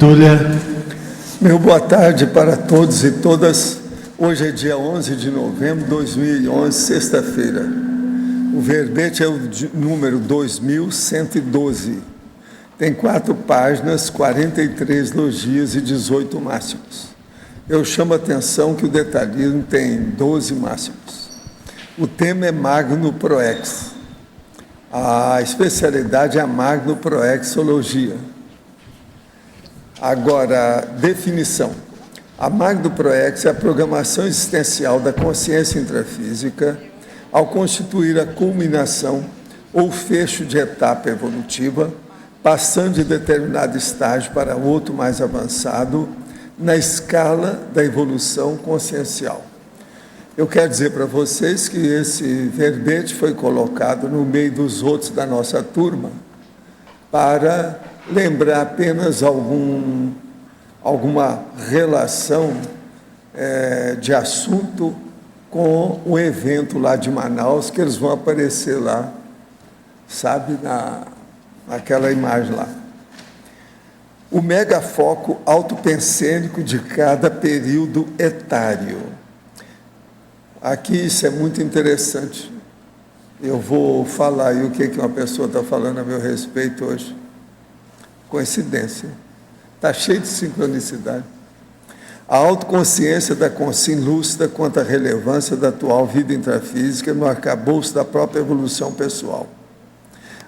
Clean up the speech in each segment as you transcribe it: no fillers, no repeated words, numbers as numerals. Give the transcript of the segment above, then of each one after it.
Túlia. Meu boa tarde para todos e todas. Hoje é dia 11 de novembro de 2011, sexta-feira. O verbete é o número 2112. Tem 4 páginas, 43 logias e 18 máximos. Eu chamo a atenção que o detalhismo tem 12 máximos. O tema é Magno Proex. A especialidade é a Magno Proexologia. Agora, definição. A Magno Proex é a programação existencial da consciência intrafísica ao constituir a culminação ou fecho de etapa evolutiva, passando de determinado estágio para outro mais avançado na escala da evolução consciencial. Eu quero dizer para vocês que esse verbete foi colocado no meio dos outros da nossa turma para lembrar apenas alguma relação de assunto com o evento lá de Manaus, que eles vão aparecer lá, sabe, naquela imagem lá. O megafoco autopensênico de cada período etário. Aqui isso é muito interessante. Eu vou falar aí o que uma pessoa está falando a meu respeito hoje. Coincidência. Está cheio de sincronicidade. A autoconsciência da consciência lúcida quanto à relevância da atual vida intrafísica no arcabouço da própria evolução pessoal.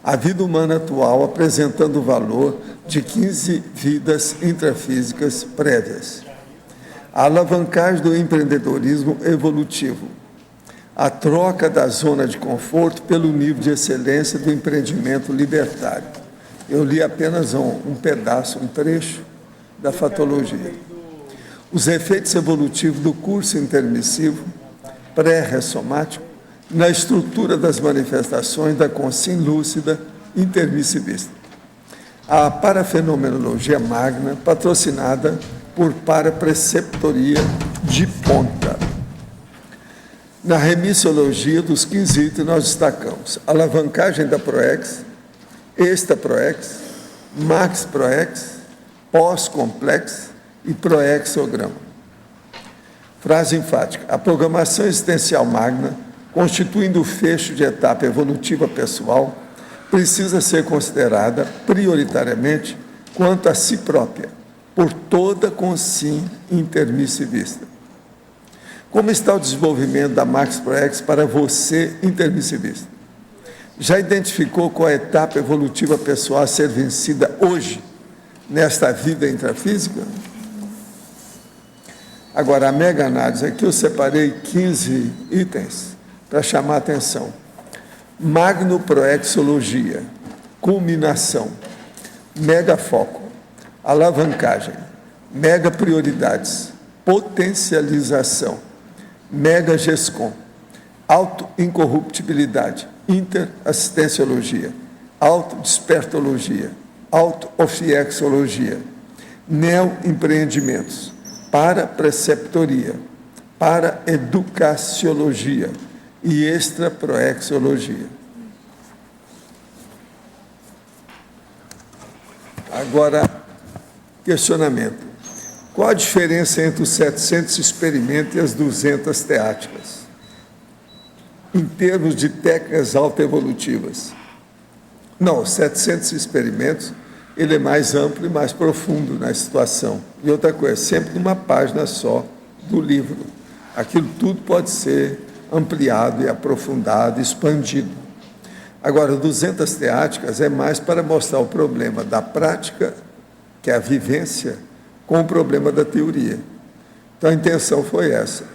A vida humana atual apresentando o valor de 15 vidas intrafísicas prévias. A alavancagem do empreendedorismo evolutivo. A troca da zona de conforto pelo nível de excelência do empreendimento libertário. Eu li apenas um pedaço, um trecho da fatologia. Os efeitos evolutivos do curso intermissivo, pré-ressomático, na estrutura das manifestações da consciência lúcida intermissivista. A parafenomenologia magna, patrocinada por parapreceptoria de ponta. Na remissiologia dos 15 itens, nós destacamos a alavancagem da Proex, Extra-Proex, Max-Proex, Pós-Complex e Proexograma. Frase enfática. A programação existencial magna, constituindo o fecho de etapa evolutiva pessoal, precisa ser considerada prioritariamente quanto a si própria, por toda consciência intermissivista. Como está o desenvolvimento da Max-Proex para você intermissivista? Já identificou qual a etapa evolutiva pessoal a ser vencida hoje, nesta vida intrafísica? Agora, a mega análise, aqui eu separei 15 itens para chamar a atenção. Magno Proexologia, culminação, mega foco, alavancagem, mega prioridades, potencialização, mega gescom, auto-incorruptibilidade, interassistenciologia, autodespertologia, auto-ofiexologia, neo-empreendimentos, parapreceptoria, paraeducaciologia e extraproexologia. Agora, questionamento. Qual a diferença entre os 700 experimentos e as 200 teáticas? Em termos de técnicas autoevolutivas. Não, 700 experimentos, ele é mais amplo e mais profundo na situação. E outra coisa, sempre numa página só do livro. Aquilo tudo pode ser ampliado e aprofundado, expandido. Agora, 200 teáticas é mais para mostrar o problema da prática, que é a vivência, com o problema da teoria. Então, a intenção foi essa.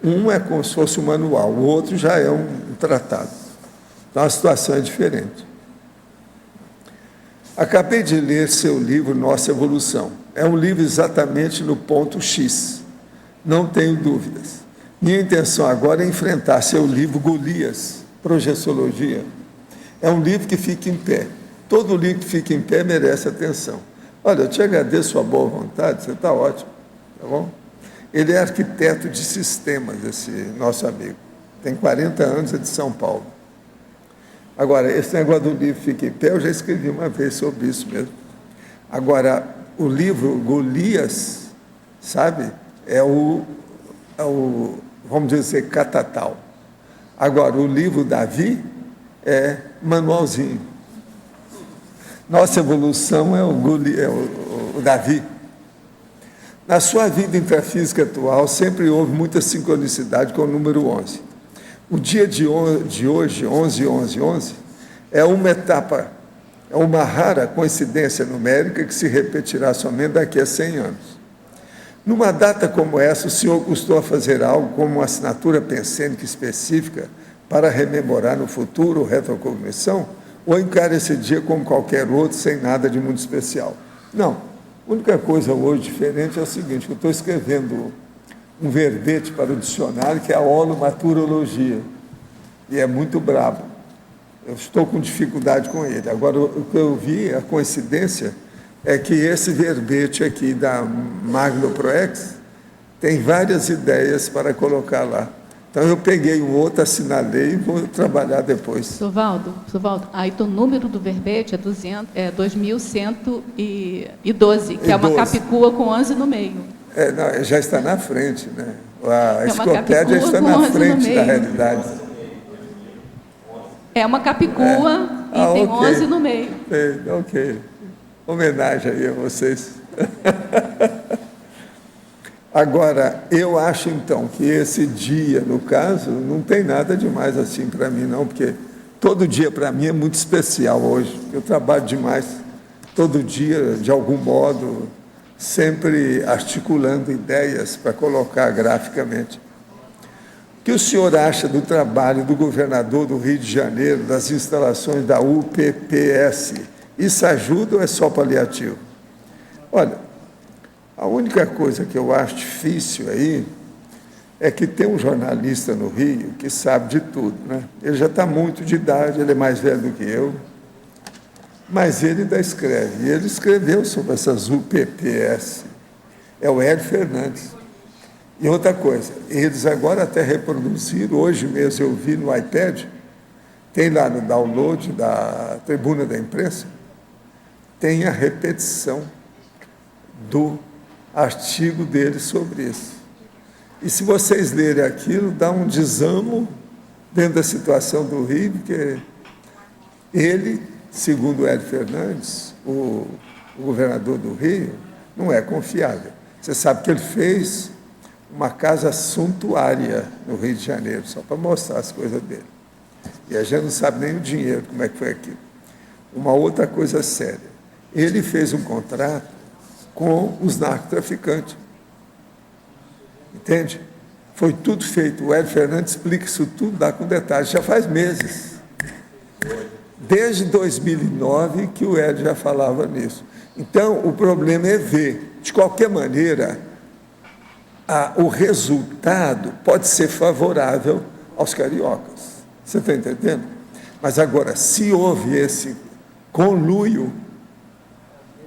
Um é como se fosse um manual, o outro já é um tratado. Então, a situação é diferente. Acabei de ler seu livro Nossa Evolução. É um livro exatamente no ponto X. Não tenho dúvidas. Minha intenção agora é enfrentar seu livro Golias, Projeciologia. É um livro que fica em pé. Todo livro que fica em pé merece atenção. Olha, eu te agradeço a boa vontade, você está ótimo, tá bom? Ele é arquiteto de sistemas, esse nosso amigo. Tem 40 anos, é de São Paulo. Agora, esse negócio do livro fica em pé, eu já escrevi uma vez sobre isso mesmo. Agora, o livro Golias, sabe, vamos dizer, catatal. Agora, o livro Davi é manualzinho. Nossa evolução é o Davi. Na sua vida intrafísica atual, sempre houve muita sincronicidade com o número 11. O dia de hoje, 11-11-11, é uma etapa, é uma rara coincidência numérica que se repetirá somente daqui a 100 anos. Numa data como essa, o senhor custou a fazer algo como uma assinatura pensênica específica para rememorar no futuro retrocognição, ou encara esse dia como qualquer outro, sem nada de muito especial? Não. A única coisa hoje diferente é o seguinte: eu estou escrevendo um verbete para o dicionário, que é a holomaturologia, e é muito brabo. Eu estou com dificuldade com ele. Agora, o que eu vi, a coincidência, é que esse verbete aqui da Magno Proex tem várias ideias para colocar lá. Então, eu peguei um outro, assinalei e vou trabalhar depois. Sovaldo, aí o número do verbete é 2112, que é uma capicua com 11 no meio. Não, já está na frente, né? A enciclopédia está na frente da realidade. É uma capicua e tem 11 no meio. Ok. Homenagem aí a vocês. Agora, eu acho, então, que esse dia, no caso, não tem nada demais assim para mim, não, porque todo dia para mim é muito especial hoje. Eu trabalho demais, todo dia, de algum modo, sempre articulando ideias para colocar graficamente. O que o senhor acha do trabalho do governador do Rio de Janeiro, das instalações da UPPS? Isso ajuda ou é só paliativo? Olha, a única coisa que eu acho difícil aí é que tem um jornalista no Rio que sabe de tudo, né? Ele já está muito de idade, ele é mais velho do que eu, mas ele ainda escreve. E ele escreveu sobre essas UPPS. É o Hélio Fernandes. E outra coisa, eles agora até reproduziram, hoje mesmo eu vi no iPad, tem lá no download da Tribuna da Imprensa, tem a repetição do artigo dele sobre isso. E se vocês lerem aquilo, dá um desamo dentro da situação do Rio, porque ele, segundo o Hélio Fernandes, o governador do Rio, não é confiável. Você sabe que ele fez uma casa suntuária no Rio de Janeiro, só para mostrar as coisas dele. E a gente não sabe nem o dinheiro, como é que foi aquilo. Uma outra coisa séria, ele fez um contrato com os narcotraficantes. Entende? Foi tudo feito. O Hélio Fernandes explica isso tudo, dá com detalhes, já faz meses. Desde 2009 que o Hélio já falava nisso. Então, o problema é ver. De qualquer maneira, o resultado pode ser favorável aos cariocas. Você está entendendo? Mas agora, se houve esse conluio,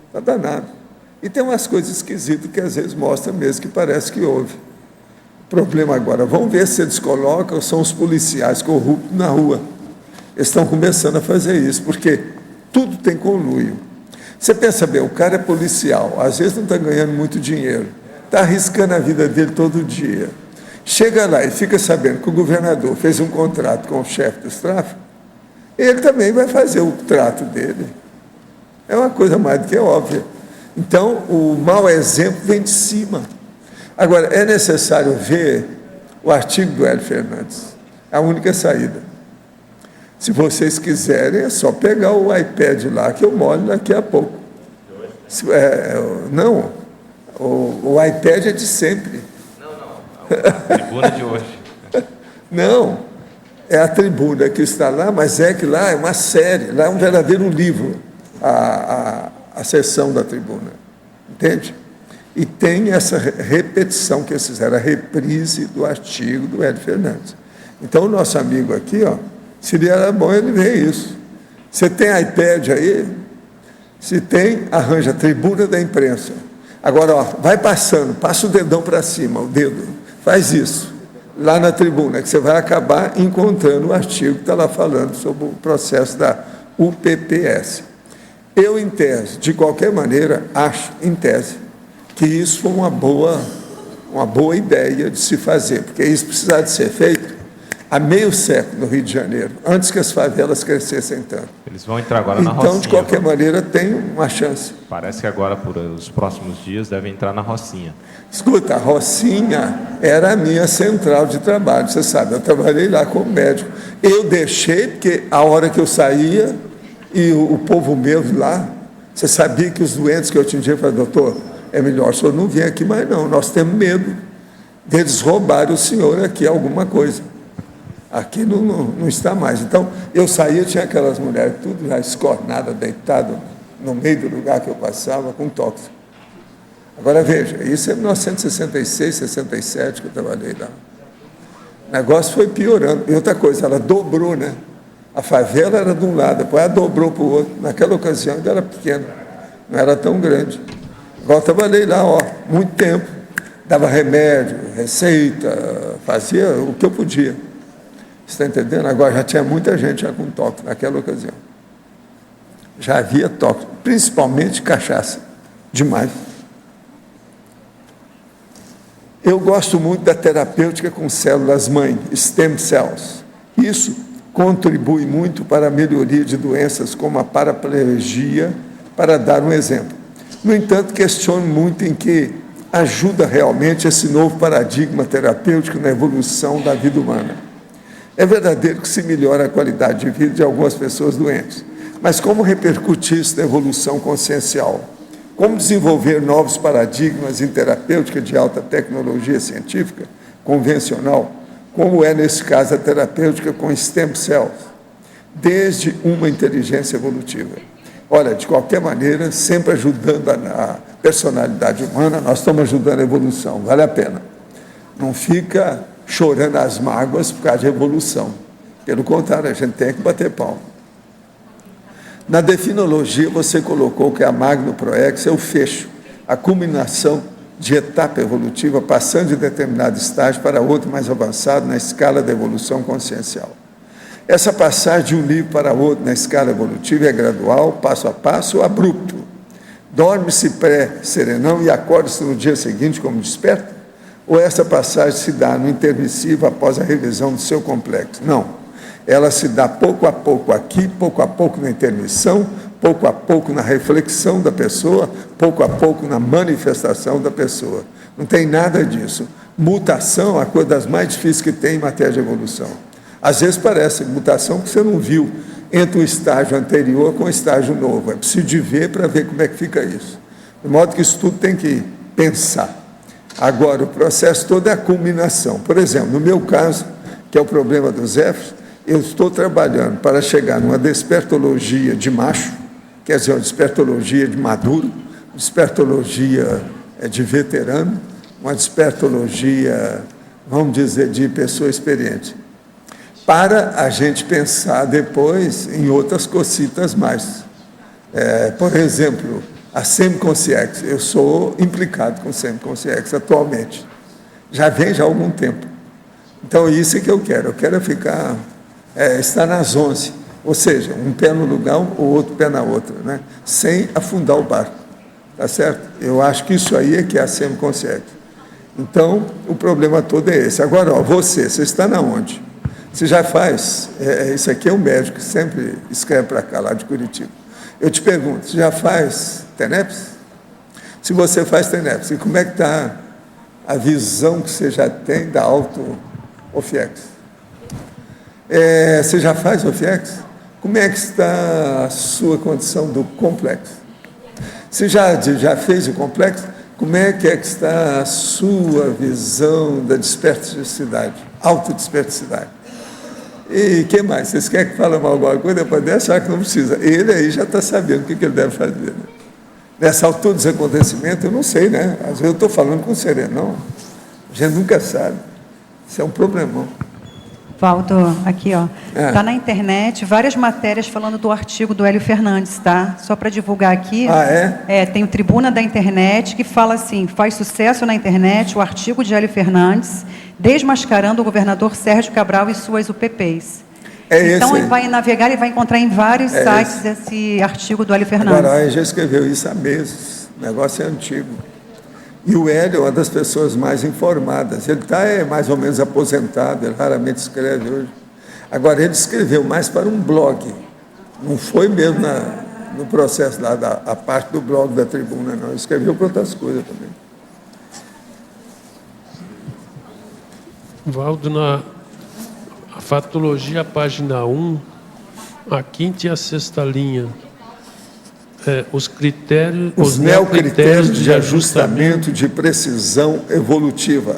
está danado. E tem umas coisas esquisitas que às vezes mostra mesmo que parece que houve. O problema agora, vamos ver se eles colocam, são os policiais corruptos na rua. Eles estão começando a fazer isso, porque tudo tem conluio. Você pensa bem, o cara é policial, às vezes não está ganhando muito dinheiro, está arriscando a vida dele todo dia. Chega lá e fica sabendo que o governador fez um contrato com o chefe dos tráficos, ele também vai fazer o trato dele. É uma coisa mais do que óbvia. Então, o mau exemplo vem de cima. Agora, é necessário ver o artigo do Hélio Fernandes. É a única saída. Se vocês quiserem, é só pegar o iPad lá, que eu molho daqui a pouco. Não, o iPad é de sempre. A tribuna de hoje. Não, é a tribuna que está lá, mas é que lá é uma série, lá é um verdadeiro livro, a sessão da tribuna, entende? E tem essa repetição que eles fizeram, a reprise do artigo do Hélio Fernandes. Então, o nosso amigo aqui, seria bom ele ver isso. Você tem iPad aí? Se tem, arranja a tribuna da imprensa. Agora, vai passando, passa o dedão para cima, o dedo, faz isso, lá na tribuna, que você vai acabar encontrando o artigo que está lá falando sobre o processo da UPPS. Eu, em tese, de qualquer maneira, acho, em tese, que isso foi uma boa ideia de se fazer, porque isso precisava de ser feito há meio século no Rio de Janeiro, antes que as favelas crescessem tanto. Eles vão entrar agora na Então, Rocinha. de qualquer maneira, tem uma chance. Parece que agora, por os próximos dias, devem entrar na Rocinha. Escuta, a Rocinha era a minha central de trabalho, você sabe, eu trabalhei lá como médico. Eu deixei, porque a hora que eu saía, e o povo meu lá, você sabia que os doentes que eu atendia falavam, doutor, é melhor o senhor não vir aqui mais não, nós temos medo deles roubarem o senhor aqui alguma coisa. Aqui não está mais. Então, eu saía, tinha aquelas mulheres tudo já escornadas, deitadas no meio do lugar que eu passava, com tóxico. Agora, veja, isso é 1966, 67 que eu trabalhei lá. O negócio foi piorando. E outra coisa, ela dobrou, né? A favela era de um lado, depois ela dobrou para o outro. Naquela ocasião ainda era pequena, não era tão grande. Agora eu trabalhei lá, muito tempo. Dava remédio, receita, fazia o que eu podia. Você está entendendo? Agora já tinha muita gente já com toque naquela ocasião. Já havia toque, principalmente cachaça. Demais. Eu gosto muito da terapêutica com células-mãe, stem cells. Isso contribui muito para a melhoria de doenças como a paraplegia, para dar um exemplo. No entanto, questiono muito em que ajuda realmente esse novo paradigma terapêutico na evolução da vida humana. É verdadeiro que se melhora a qualidade de vida de algumas pessoas doentes, mas como repercutir isso na evolução consciencial? Como desenvolver novos paradigmas em terapêutica de alta tecnologia científica, convencional, como é, nesse caso, a terapêutica com stem cells, desde uma inteligência evolutiva. Olha, de qualquer maneira, sempre ajudando a personalidade humana, nós estamos ajudando a evolução, vale a pena. Não fica chorando as mágoas por causa de evolução. Pelo contrário, a gente tem que bater palma. Na definologia, você colocou que a Magno Proex é o fecho, a culminação de etapa evolutiva, passando de determinado estágio para outro mais avançado na escala da evolução consciencial. Essa passagem de um nível para outro na escala evolutiva é gradual, passo a passo, abrupto. Dorme-se pré-serenão e acorda-se no dia seguinte como desperta? Ou essa passagem se dá no intermissivo após a revisão do seu complexo? Não. Ela se dá pouco a pouco aqui, pouco a pouco na intermissão, pouco a pouco na reflexão da pessoa, pouco a pouco na manifestação da pessoa. Não tem nada disso. Mutação é a coisa das mais difíceis que tem em matéria de evolução. Às vezes parece mutação que você não viu entre o estágio anterior com o estágio novo. É preciso de ver para ver como é que fica isso. De modo que isso tudo tem que pensar. Agora, o processo todo é a culminação. Por exemplo, no meu caso, que é o problema dos Fs, eu estou trabalhando para chegar numa despertologia de macho, quer dizer, uma despertologia de maduro, despertologia de veterano, uma despertologia, vamos dizer, de pessoa experiente, para a gente pensar depois em outras cositas mais. Por exemplo, a semiconsciex, eu sou implicado com semiconsciex atualmente, já há algum tempo. Então, isso é que eu quero ficar... está nas 11, ou seja, um pé no lugar, o outro pé na outra, né? Sem afundar o barco, tá certo? Eu acho que isso aí é que é a semiconsciência. Então, o problema todo é esse. Agora, você está na onde? Você já faz, isso aqui é um médico que sempre escreve para cá, lá de Curitiba. Eu te pergunto, você já faz TENEPS? Se você faz TENEPS, e como é que está a visão que você já tem da auto-OFIEX? Você já faz OFIEX? Como é que está a sua condição do complexo? Você já fez o complexo? Como é que está a sua visão da desperticidade, autodesperticidade? E o que mais? Vocês querem que fale alguma coisa? Depois dessa, que não precisa. Ele aí já está sabendo o que ele deve fazer. Né? Nessa altura dos acontecimentos, eu não sei, né? Às vezes eu estou falando com serenão. A gente nunca sabe. Isso é um problemão. Valdo, aqui, ó. Está na internet várias matérias falando do artigo do Hélio Fernandes, tá? Só para divulgar aqui. Ah, é? Tem o Tribuna da Internet que fala assim, faz sucesso na internet o artigo de Hélio Fernandes, desmascarando o governador Sérgio Cabral e suas UPPs. É Então, esse ele aí. vai navegar e vai encontrar em vários É sites esse artigo do Hélio Fernandes. Agora, a ONG já escreveu isso há meses. O negócio é antigo. E o Hélio é uma das pessoas mais informadas. Ele está mais ou menos aposentado, ele raramente escreve hoje. Agora, ele escreveu mais para um blog. Não foi mesmo no processo lá, a parte do blog da tribuna, não. Ele escreveu para outras coisas também. Valdo, na Fatologia, página 1, a quinta e a sexta linha. Os critérios, Os neocritérios de ajustamento de precisão evolutiva.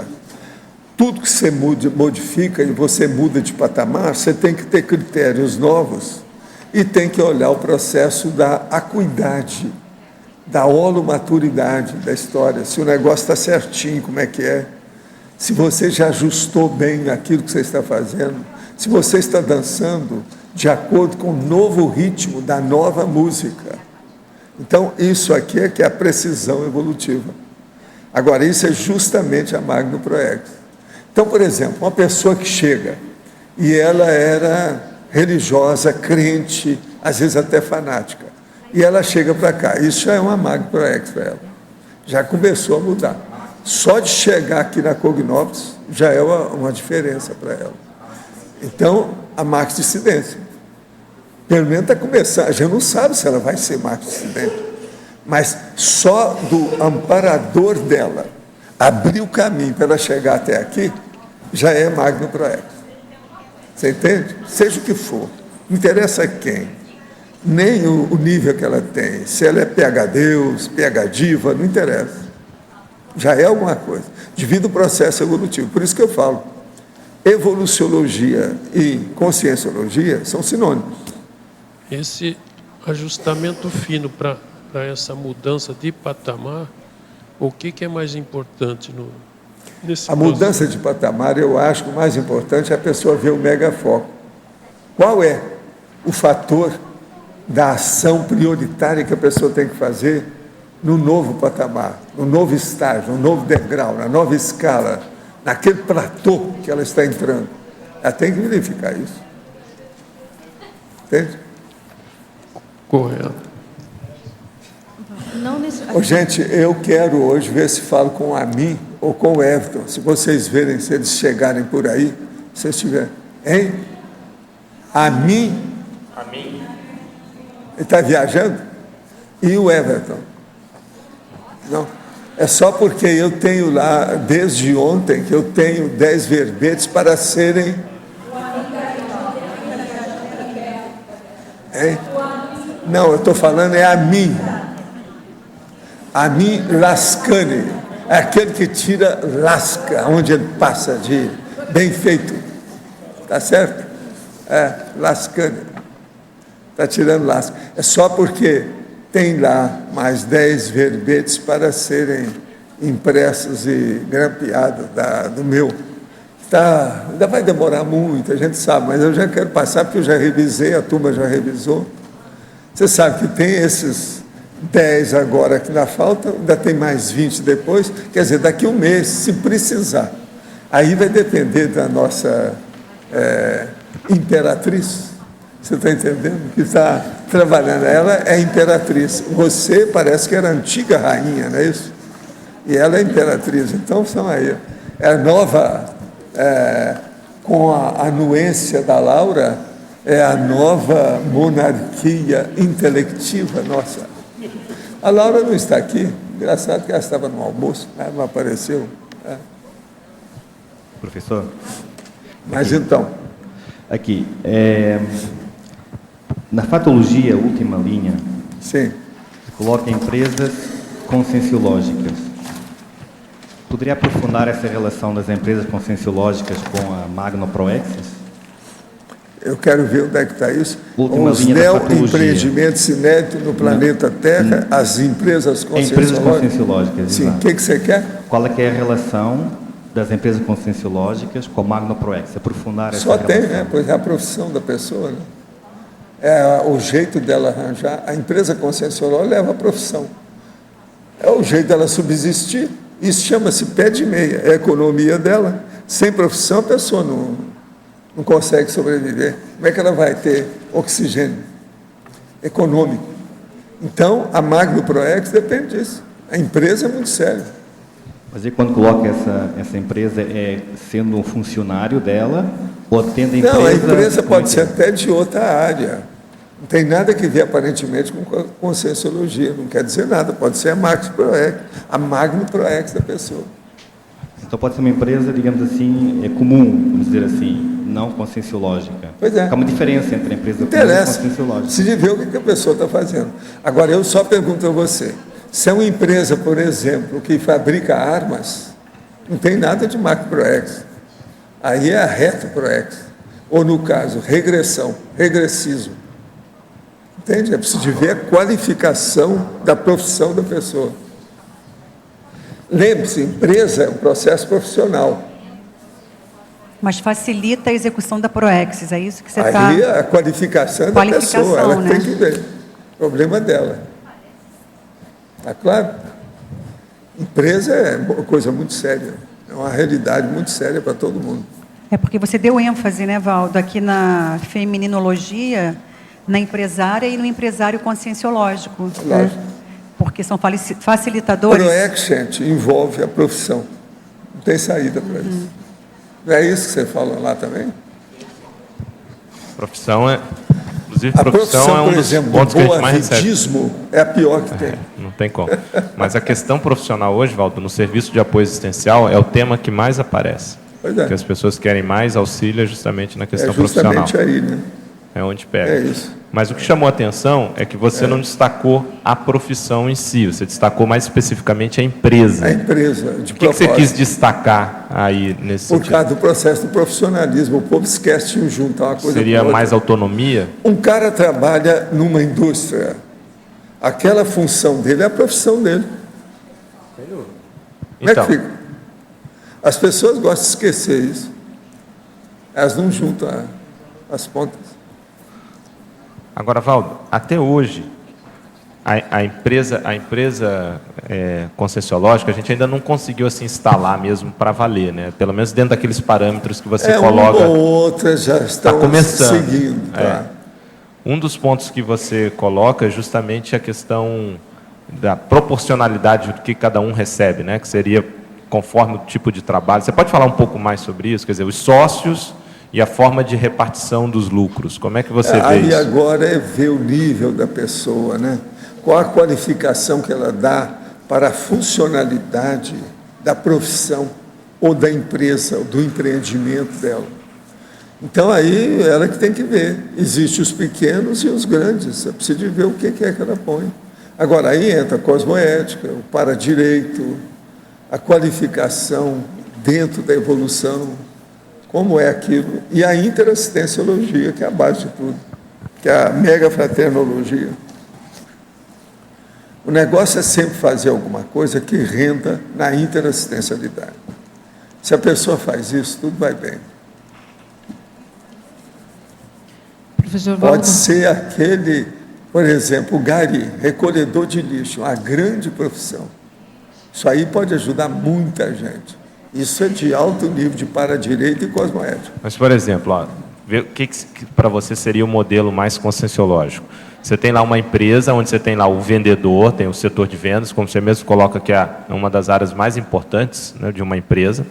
Tudo que você modifica e você muda de patamar, você tem que ter critérios novos e tem que olhar o processo da acuidade, da holomaturidade da história. Se o negócio está certinho, como é que é? Se você já ajustou bem aquilo que você está fazendo, se você está dançando de acordo com o novo ritmo da nova música. Então, isso aqui é que é a precisão evolutiva. Agora, isso é justamente a Magno Proex. Então, por exemplo, uma pessoa que chega e ela era religiosa, crente, às vezes até fanática, e ela chega para cá, isso já é uma Magno Proex para ela. Já começou a mudar. Só de chegar aqui na Cognópolis já é uma diferença para ela. Então, a Max Dissidência. Pelo menos está começando, a gente não sabe se ela vai ser Max Dissidente, mas só do amparador dela abrir o caminho para ela chegar até aqui, já é Magno Proex. Você entende? Seja o que for, não interessa quem, nem o nível que ela tem, se ela é PH Deus, PH Diva, não interessa. Já é alguma coisa, devido ao processo evolutivo. Por isso que eu falo, evoluciologia e conscienciologia são sinônimos. Esse ajustamento fino para essa mudança de patamar, o que é mais importante nesse A mudança de patamar, eu acho que o mais importante é a pessoa ver o megafoco. Qual é o fator da ação prioritária que a pessoa tem que fazer no novo patamar, no novo estágio, no novo degrau, na nova escala, naquele platô que ela está entrando? Ela tem que verificar isso. Entende? Correto. Não nesse... Gente, eu quero hoje ver se falo com a mim ou com o Everton. Se vocês verem, se eles chegarem por aí, se vocês tiverem. Hein? A mim? A mim. Ele está viajando? E o Everton? Não. É só porque eu tenho lá, desde ontem, que eu tenho 10 verbetes para serem... Hein? Não, eu estou falando é a mim. A mim lascane. É aquele que tira lasca, onde ele passa de bem feito. Tá certo? É, lascane. Está tirando lasca. É só porque tem lá mais 10 verbetes para serem impressos e grampeados do meu. Ainda vai demorar muito, a gente sabe, mas eu já quero passar, porque eu já revisei, a turma já revisou. Você sabe que tem esses 10 agora que ainda faltam, ainda tem mais 20 depois, quer dizer, daqui a um mês, se precisar. Aí vai depender da nossa imperatriz, você está entendendo? Que está trabalhando, ela é imperatriz. Você parece que era antiga rainha, não é isso? E ela é imperatriz, então são aí. É a nova, com a anuência da Laura, é a nova monarquia intelectiva nossa. A Laura não está aqui, engraçado que ela estava no almoço, ela não apareceu. Professor? Mas então... Aqui, na fatologia, última linha, sim, coloca empresas conscienciológicas. Poderia aprofundar essa relação das empresas conscienciológicas com a Magno Proexis? Eu quero ver onde é que está isso. Última Os linha da neo-empreendimentos inéditos no planeta Terra, as empresas conscienciológicas. Empresas conscienciológicas, sim, exato. O que você quer? Qual é que é a relação das empresas conscienciológicas com a Magno Proexis? Aprofundar essa Só relação. tem, né? Pois é a profissão da pessoa, né? É o jeito dela arranjar. A empresa conscienciológica leva a profissão. É o jeito dela subsistir. Isso chama-se pé de meia. É a economia dela. Sem profissão, a pessoa não consegue sobreviver, como é que ela vai ter oxigênio econômico? Então, a Magno Proex depende disso. A empresa é muito séria. Mas e quando coloca essa empresa, sendo um funcionário dela, ou tendo a empresa... Não, a empresa como é pode que ser é? até de outra área. Não tem nada que ver, aparentemente, com conscienciologia. Não quer dizer nada. Pode ser a Magno Proex da pessoa. Então pode ser uma empresa, digamos assim, comum, vamos dizer assim, não conscienciológica. Pois é. Há uma diferença entre a empresa comum e Interessa. conscienciológica. Se ver o que a pessoa está fazendo. Agora, eu só pergunto a você. Se é uma empresa, por exemplo, que fabrica armas, não tem nada de Magno Proex. Aí é a Reto Proex. Ou, no caso, regressismo. Entende? É preciso ver a qualificação da profissão da pessoa. Lembre-se, empresa é um processo profissional. Mas facilita a execução da Proexis, é isso que você está... Aí a qualificação é da pessoa, ela né? tem que ver. O problema é dela. Está claro? Empresa é uma coisa muito séria. É uma realidade muito séria para todo mundo. É porque você deu ênfase, né, Valdo, aqui na feminologia, na empresária e no empresário conscienciológico. Né? Porque são facilitadores. Proex, gente, envolve a profissão. Não tem saída para isso. Não é isso que você fala lá também? Profissão é... Inclusive, A profissão é um por dos exemplo, pontos do que a gente mais recebe. boavidismo é a pior que tem. Não tem como. Mas a questão profissional hoje, Valdo, no serviço de apoio existencial, é o tema que mais aparece. Pois é. Porque as pessoas querem mais auxílio justamente na questão É justamente profissional. aí, né? É onde pega. É isso. Mas o que chamou a atenção é que você não destacou a profissão em si, você destacou mais especificamente a empresa. A empresa, de O que você propósito. quis destacar aí nesse Por sentido? causa do processo do profissionalismo. O povo esquece de um juntar uma coisa Seria com outra. mais autonomia? Um cara trabalha numa indústria. Aquela função dele é a profissão dele. Como é Então, que fica? As pessoas gostam de esquecer isso. Elas não juntam as pontas. agora, Valdo, até hoje, a empresa conscienciológica, a gente ainda não conseguiu assim, instalar mesmo para valer, né? Pelo menos dentro daqueles parâmetros que você coloca. Uma ou outra já estão começando. seguindo. Tá? Um dos pontos que você coloca é justamente a questão da proporcionalidade do que cada um recebe, né? Que seria conforme o tipo de trabalho. Você pode falar um pouco mais sobre isso? Quer dizer, os sócios e a forma de repartição dos lucros. Como é que você vê Aí isso? agora é ver o nível da pessoa, né? Qual a qualificação que ela dá para a funcionalidade da profissão ou da empresa, ou do empreendimento dela. Então, aí, ela que tem que ver. Existem os pequenos e os grandes. É preciso ver o que é que ela põe. Agora, aí entra a cosmoética, o paradireito, a qualificação dentro da evolução, como é aquilo, e a interassistenciologia, que é a base de tudo, que é a megafraternologia. O negócio é sempre fazer alguma coisa que renda na interassistencialidade. Se a pessoa faz isso, tudo vai bem. Professor Valdo, Pode ser aquele, por exemplo, o gari, recolhedor de lixo, uma grande profissão. Isso aí pode ajudar muita gente. Isso é de alto nível de paradireito e cosmoética. Mas, por exemplo, ó, o que para você seria o modelo mais conscienciológico? Você tem lá uma empresa onde você tem lá o vendedor, tem o setor de vendas, como você mesmo coloca que é uma das áreas mais importantes, né, de uma empresa.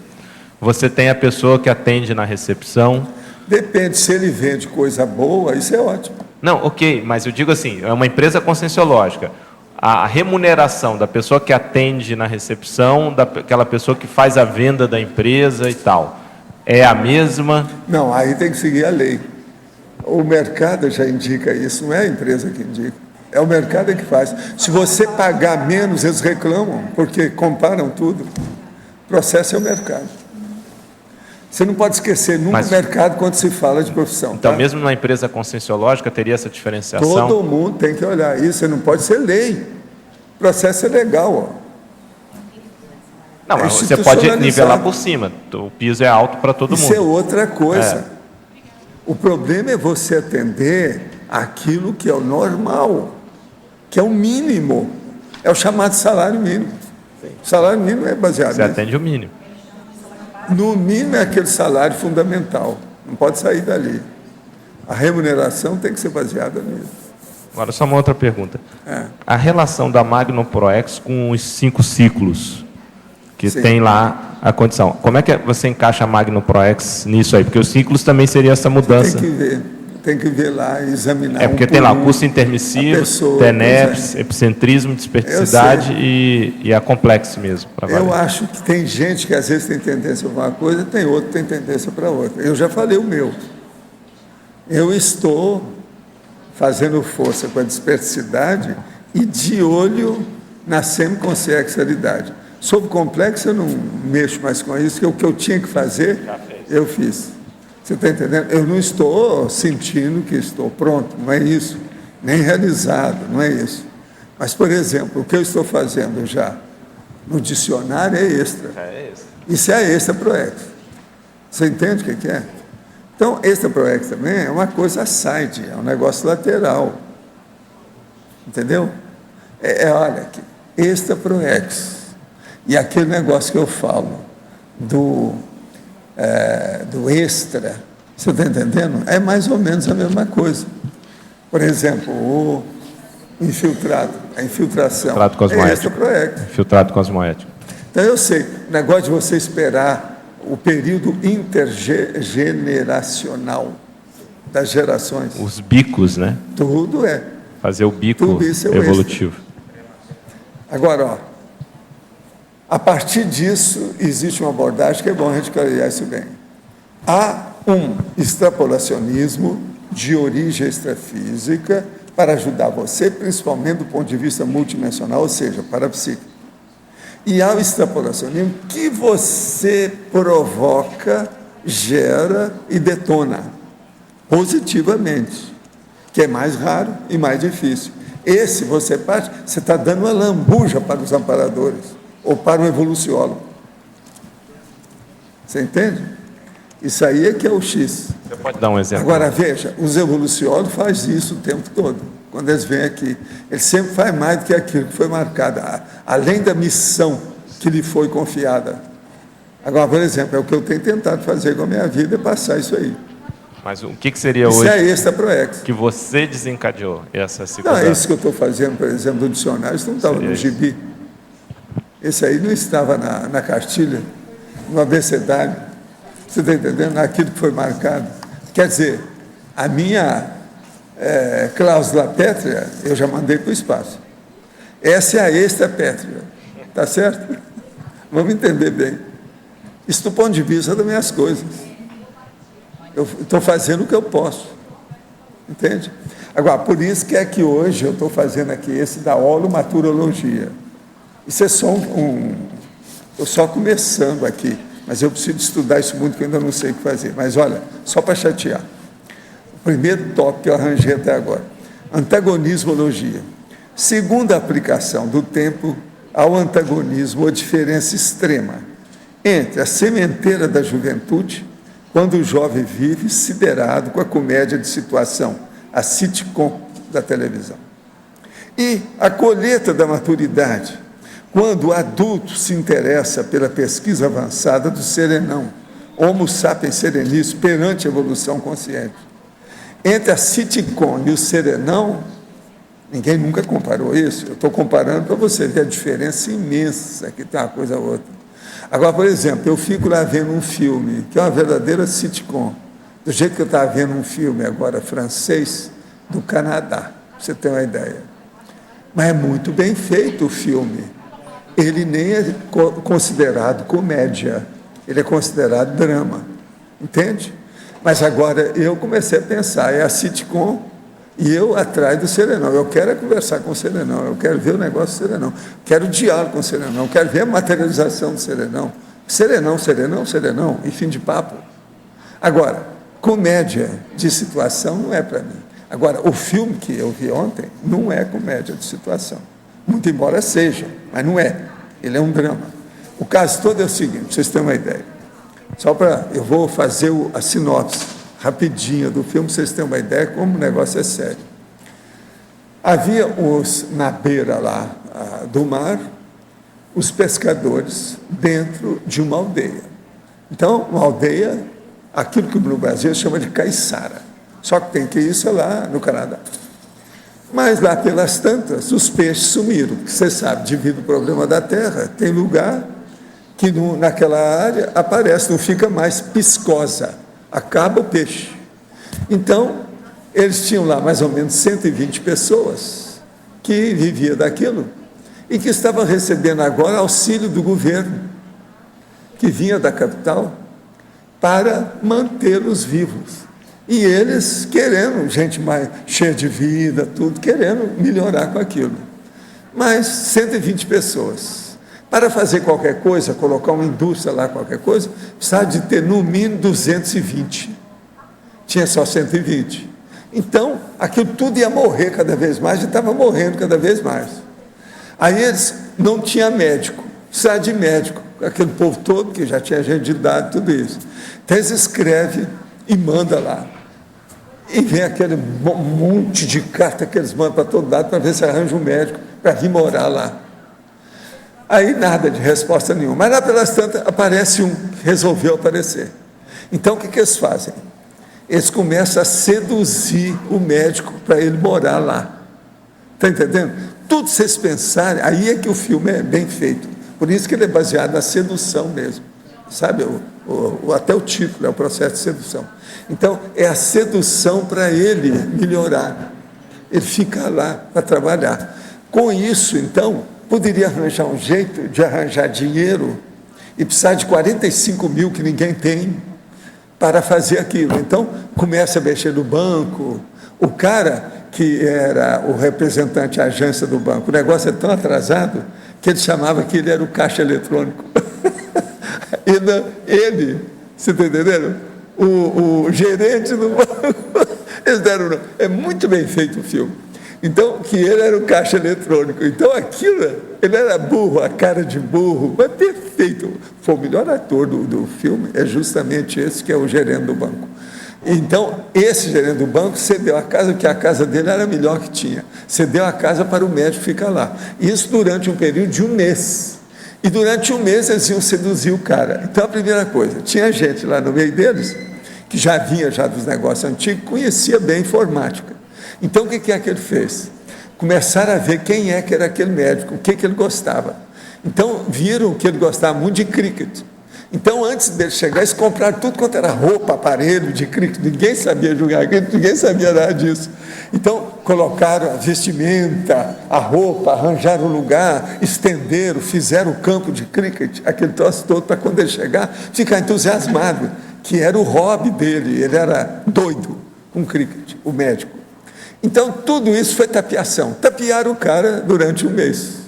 Você tem a pessoa que atende na recepção. Depende, se ele vende coisa boa, isso é ótimo. Não, ok, mas eu digo assim, é uma empresa conscienciológica. A remuneração da pessoa que atende na recepção, daquela pessoa que faz a venda da empresa e tal, é a mesma? Não, aí tem que seguir a lei. O mercado já indica isso, não é a empresa que indica. É o mercado que faz. Se você pagar menos, eles reclamam, porque comparam tudo. O processo é o mercado. Você não pode esquecer nunca o mercado quando se fala de profissão. Então, tá? mesmo na empresa conscienciológica, teria essa diferenciação? Todo mundo tem que olhar isso, você não pode ser lei. O processo é legal, ó. Não, mas você pode nivelar por cima. O piso é alto para todo mundo. Isso é outra coisa. O problema é você atender aquilo que é o normal, que é o mínimo. É o chamado salário mínimo. O salário mínimo é baseado Você atende o mínimo. No mínimo é aquele salário fundamental. não pode sair dali. A remuneração tem que ser baseada nisso. Agora, só uma outra pergunta. A relação da Magno Proex com os 5 ciclos, que Sim. tem lá a condição. Como é que você encaixa a Magno Proex nisso aí? Porque os ciclos também seria essa mudança. Tem que ver lá, examinar. É porque tem lá o curso intermissivo, pessoa, TENEPS, epicentrismo, dispersividade e a complexo mesmo. Eu acho que tem gente que às vezes tem tendência para uma coisa, tem outro que tem tendência para outra. Eu já falei o meu. Eu estou fazendo força com a dispersidade e de olho na semiconsexialidade. Sobre complexo eu não mexo mais com isso, porque o que eu tinha que fazer, eu fiz. Você está entendendo? Eu não estou sentindo que estou pronto, não é isso. Nem realizado, não é isso. Mas, por exemplo, o que eu estou fazendo já no dicionário é extra. Isso é extra proex. Você entende o que é? Então, extra proex também é uma coisa side, é um negócio lateral. Entendeu? Olha aqui, extra proex. E aquele negócio que eu falo do extra, você está entendendo? É mais ou menos a mesma coisa. Por exemplo, o infiltrado, a infiltração. Infiltrado cosmoético. É extra proex. Infiltrado cosmoético. Então eu sei, o negócio de você esperar o período intergeneracional das gerações. Os bicos, né? Tudo é. Fazer o bico Tudo isso é o evolutivo. Agora, ó, a partir disso, existe uma abordagem que é bom a gente clarear isso bem. Há um extrapolacionismo de origem extrafísica para ajudar você, principalmente do ponto de vista multidimensional, ou seja, parapsíquico. E há o extrapolacionismo que você provoca, gera e detona positivamente, que é mais raro e mais difícil. Esse você parte, você está dando uma lambuja para os amparadores ou para o evoluciólogo. Você entende? Isso aí é que é o X. Você pode dar um exemplo? Agora, veja, os evoluciólogos fazem isso o tempo todo. Quando eles vêm aqui, eles sempre fazem mais do que aquilo que foi marcado, além da missão que lhe foi confiada. Agora, por exemplo, é o que eu tenho tentado fazer com a minha vida, é passar isso aí. Mas o que seria Isso hoje é extra proex. que você desencadeou essa segunda? Não, isso que eu estou fazendo, por exemplo, do dicionário, isso não estava no gibi. Esse aí não estava na cartilha, no abecedário. Você está entendendo? Naquilo que foi marcado. Quer dizer, a minha cláusula pétrea, eu já mandei para o espaço. Essa é a extra pétrea. Está certo? Vamos entender bem. Isso do ponto de vista das minhas coisas. Eu estou fazendo o que eu posso. Entende? Agora, por isso que é que hoje eu estou fazendo aqui esse da holomaturologia. Isso é só estou só começando aqui, mas eu preciso estudar isso muito, que eu ainda não sei o que fazer. Mas olha, só para chatear. O primeiro tópico que eu arranjei até agora. Antagonismologia. Segunda aplicação do tempo ao antagonismo, ou diferença extrema entre a sementeira da juventude, quando o jovem vive siderado com a comédia de situação, a sitcom da televisão, e a colheita da maturidade, quando o adulto se interessa pela pesquisa avançada do serenão, Homo sapiens serenis, perante a evolução consciente. Entre a sitcom e o serenão, ninguém nunca comparou isso. Eu estou comparando para você ver a diferença imensa que tem uma coisa ou outra. Agora, por exemplo, eu fico lá vendo um filme, que é uma verdadeira sitcom, do jeito que eu estava vendo um filme agora francês do Canadá, para você ter uma ideia. Mas é muito bem feito o filme. Ele nem é considerado comédia, ele é considerado drama, entende? Mas agora eu comecei a pensar, é a sitcom e eu atrás do serenão. Eu quero conversar com o serenão, eu quero ver o negócio do serenão, quero diálogo com o serenão, quero ver a materialização do serenão. Serenão, serenão, serenão, e fim de papo. Agora, comédia de situação não é para mim. Agora, o filme que eu vi ontem não é comédia de situação. Muito embora seja, mas não é. Ele é um drama. O caso todo é o seguinte, para vocês terem uma ideia. Eu vou fazer a sinopse rapidinha do filme, para vocês terem uma ideia como o negócio é sério. Havia na beira lá do mar, os pescadores dentro de uma aldeia. Então, uma aldeia aquilo que no Brasil chama de caiçara. Só que tem que isso lá no Canadá. Mas lá pelas tantas, os peixes sumiram. Você sabe, devido ao problema da terra, tem lugar que naquela área aparece, não fica mais piscosa, acaba o peixe. Então, eles tinham lá mais ou menos 120 pessoas que viviam daquilo e que estavam recebendo agora auxílio do governo, que vinha da capital, para mantê-los vivos. E eles querendo, gente mais cheia de vida, tudo, querendo melhorar com aquilo. Mas 120 pessoas. Para fazer qualquer coisa, colocar uma indústria lá, qualquer coisa, precisava de ter no mínimo 220. Tinha só 120. Então, aquilo tudo ia morrer cada vez mais, e estava morrendo cada vez mais. Aí eles não tinham médico, precisava de médico, aquele povo todo, que já tinha gente de idade, tudo isso. Então eles escrevem e mandam lá. E vem aquele monte de carta que eles mandam para todo lado para ver se arranja um médico para vir morar lá. Aí nada de resposta nenhuma. Mas lá pelas tantas aparece um que resolveu aparecer. Então o que eles fazem? Eles começam a seduzir o médico para ele morar lá. Está entendendo? Tudo vocês pensarem, aí é que o filme é bem feito. Por isso que ele é baseado na sedução mesmo. Sabe, até o título é o processo de sedução. Então, é a sedução para ele melhorar. Ele fica lá para trabalhar. Com isso, então, poderia arranjar um jeito de arranjar dinheiro e precisar de 45 mil que ninguém tem para fazer aquilo. Então, começa a mexer no banco. O cara que era o representante, a agência do banco, o negócio é tão atrasado que ele chamava que ele era o caixa eletrônico. Ele, você está entendendo? O gerente do banco, eles deram, é muito bem feito o filme. Então, que ele era o caixa eletrônico. Então, aquilo, ele era burro, a cara de burro, mas perfeito. Foi o melhor ator do filme, é justamente esse que é o gerente do banco. Então, esse gerente do banco cedeu a casa, porque a casa dele era a melhor que tinha. Cedeu a casa para o médico ficar lá. Isso durante um período de um mês. E durante um mês eles iam seduzir o cara. Então, a primeira coisa, tinha gente lá no meio deles, que já vinha já dos negócios antigos, conhecia bem informática. Então, o que é que ele fez? Começaram a ver quem é que era aquele médico, o que ele gostava. Então, viram que ele gostava muito de cricket. Então, antes dele chegar, eles compraram tudo quanto era roupa, aparelho de cricket. Ninguém sabia jogar cricket, ninguém sabia nada disso. Então, colocaram a vestimenta, a roupa, arranjaram o lugar, estenderam, fizeram o campo de cricket, aquele troço todo, para quando ele chegar, ficar entusiasmado, que era o hobby dele, ele era doido com cricket, o médico. Então, tudo isso foi tapeação. Tapearam o cara durante um mês.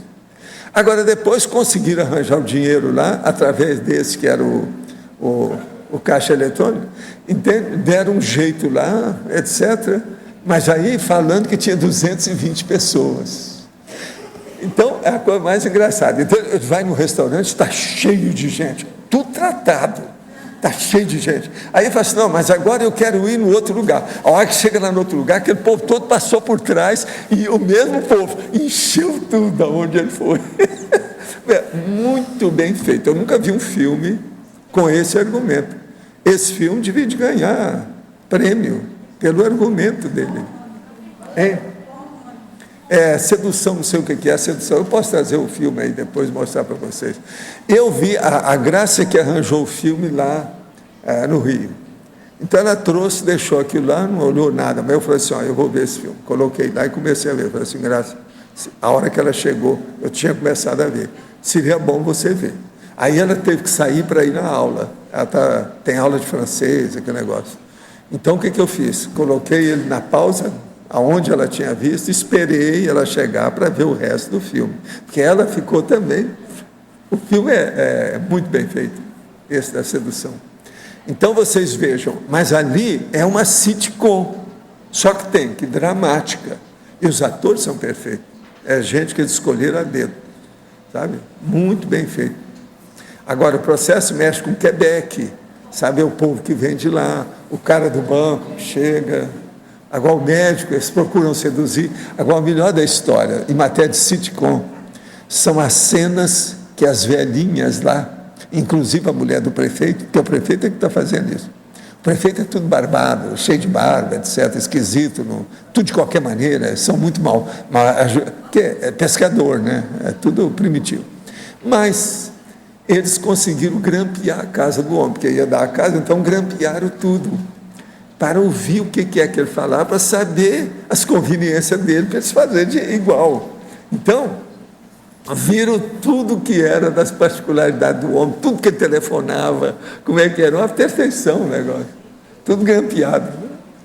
Agora, depois conseguiram arranjar o dinheiro lá, através desse que era o caixa eletrônico, e deram um jeito lá, etc., mas aí falando que tinha 220 pessoas. Então, é a coisa mais engraçada. Então, ele vai no restaurante, está cheio de gente, tudo tratado, está cheio de gente. Aí ele fala assim, não, mas agora eu quero ir no outro lugar. A hora que chega lá no outro lugar, aquele povo todo passou por trás, e o mesmo povo encheu tudo aonde ele foi. Muito bem feito. Eu nunca vi um filme com esse argumento. Esse filme devia de ganhar prêmio pelo argumento dele. Sedução, não sei o que é sedução. Eu posso trazer o filme aí depois mostrar para vocês. Eu vi a Graça que arranjou o filme lá no Rio. Então ela trouxe, deixou aquilo lá, não olhou nada, mas eu falei assim, eu vou ver esse filme. Coloquei lá e comecei a ver. Eu falei assim, Graça, a hora que ela chegou, eu tinha começado a ver. Seria bom você ver. Aí ela teve que sair para ir na aula. Ela tem aula de francês, aquele negócio. Então o que eu fiz? Coloquei ele na pausa, aonde ela tinha visto, esperei ela chegar para ver o resto do filme. Porque ela ficou também. O filme é muito bem feito, esse da sedução. Então vocês vejam, mas ali é uma sitcom, só que tem que dramática. E os atores são perfeitos. É gente que eles escolheram a dedo, sabe? Muito bem feito. Agora, o processo mexe com Quebec, sabe? É o povo que vem de lá, o cara do banco que chega. Agora, o médico, eles procuram seduzir. Agora, o melhor da história, em matéria de sitcom, são as cenas que as velhinhas lá, inclusive a mulher do prefeito, porque o prefeito é que está fazendo isso. O prefeito é tudo barbado, cheio de barba, etc., esquisito, tudo de qualquer maneira, são muito que é pescador, né? É tudo primitivo. Mas eles conseguiram grampear a casa do homem, porque ia dar a casa, então grampearam tudo, para ouvir o que é que ele falava, para saber as conveniências dele, para eles fazerem igual. Então, viram tudo que era das particularidades do homem, tudo que ele telefonava, como é que era, uma perfeição o negócio, tudo grampeado,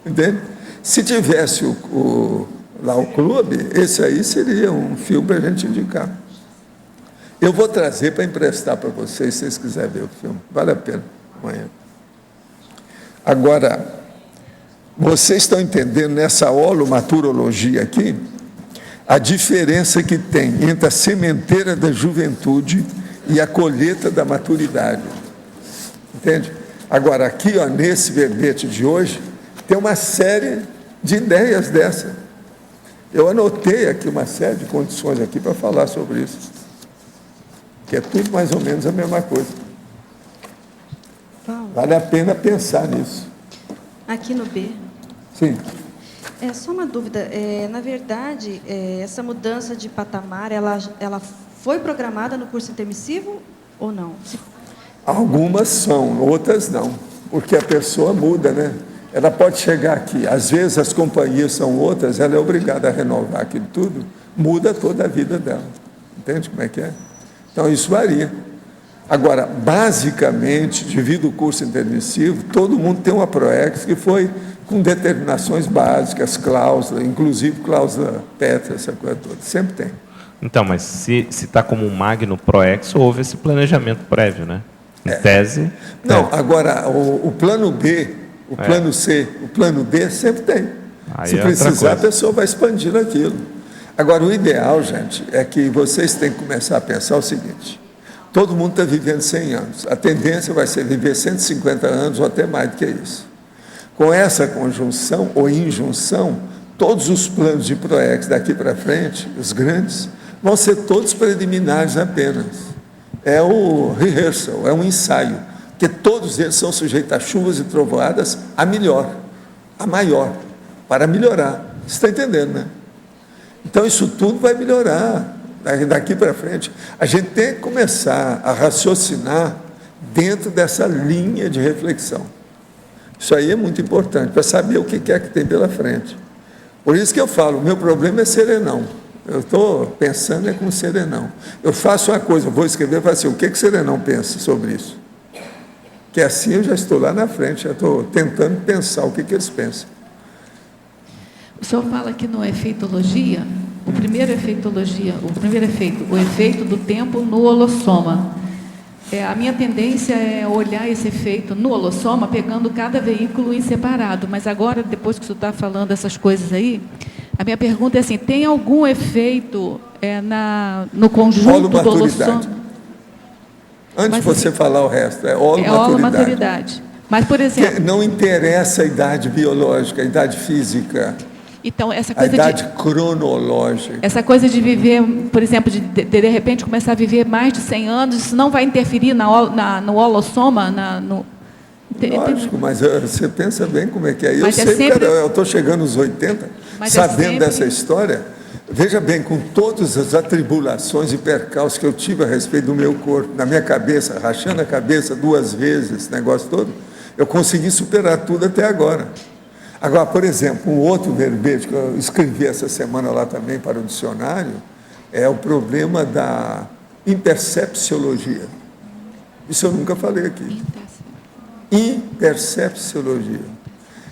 entende? Se tivesse lá o clube, esse aí seria um filme para a gente indicar. Eu vou trazer para emprestar para vocês, se vocês quiserem ver o filme, vale a pena, amanhã. Agora, vocês estão entendendo nessa holomaturologia aqui, a diferença que tem entre a sementeira da juventude e a colheita da maturidade. Entende? Agora, aqui, ó, nesse verbete de hoje, tem uma série de ideias dessa. Eu anotei aqui uma série de condições aqui para falar sobre isso, que é tudo mais ou menos a mesma coisa. Paulo, Vale a pena pensar nisso. aqui no B. Sim. É só uma dúvida. Na verdade, essa mudança de patamar, ela foi programada no curso intermissivo ou não? Algumas são, outras não, porque a pessoa muda, né? Ela pode chegar aqui, às vezes as companhias são outras, ela é obrigada a renovar aquilo tudo, muda toda a vida dela. Entende como é que é? Então, isso varia. Agora, basicamente, devido ao curso intermissivo, todo mundo tem uma PROEX que foi com determinações básicas, cláusulas, inclusive cláusula Petra, essa coisa toda. Sempre tem. Então, mas se está como um Magno ProEx, houve esse planejamento prévio, né? Em tese. Não, agora, o plano B, o plano C, o plano D, sempre tem. Aí se é outra precisar, a coisa. pessoa vai expandindo aquilo. Agora, o ideal, gente, é que vocês têm que começar a pensar o seguinte: todo mundo está vivendo 100 anos. A tendência vai ser viver 150 anos ou até mais do que isso. Com essa conjunção ou injunção, todos os planos de PROEX daqui para frente, os grandes, vão ser todos preliminares apenas. É o rehearsal, é um ensaio, porque todos eles são sujeitos a chuvas e trovoadas a melhor, a maior, para melhorar. Você está entendendo, né? Então, isso tudo vai melhorar daqui para frente. A gente tem que começar a raciocinar dentro dessa linha de reflexão. Isso aí é muito importante, para saber o que é que tem pela frente. Por isso que eu falo, o meu problema é serenão. Eu estou pensando com serenão. Eu faço uma coisa, vou escrever e falo assim, o que serenão pensa sobre isso? Que assim eu já estou lá na frente, já estou tentando pensar o que eles pensam. O senhor fala que no efeitologia, o primeiro efeito, o efeito do tempo no holossoma. A minha tendência é olhar esse efeito no holossoma, pegando cada veículo em separado. Mas agora, depois que o senhor está falando essas coisas aí, a minha pergunta é assim, tem algum efeito no conjunto do holossoma? Antes de você falar o resto, é holomaturidade. Mas, por exemplo... Não interessa a idade biológica, a idade física, então, essa coisa a idade cronológica. Essa coisa de viver, por exemplo, de repente começar a viver mais de 100 anos, isso não vai interferir no holossoma? Lógico, mas você pensa bem como é que é. Eu Mas sei, sempre... eu estou chegando aos 80, sabendo dessa história. Veja bem, com todas as atribulações e percalços que eu tive a respeito do meu corpo, na minha cabeça, rachando a cabeça 2 vezes, esse negócio todo, eu consegui superar tudo até agora. Agora, por exemplo, um outro verbete que eu escrevi essa semana lá também para o dicionário, é o problema da impercepciologia. Isso eu nunca falei aqui. Impercepciologia.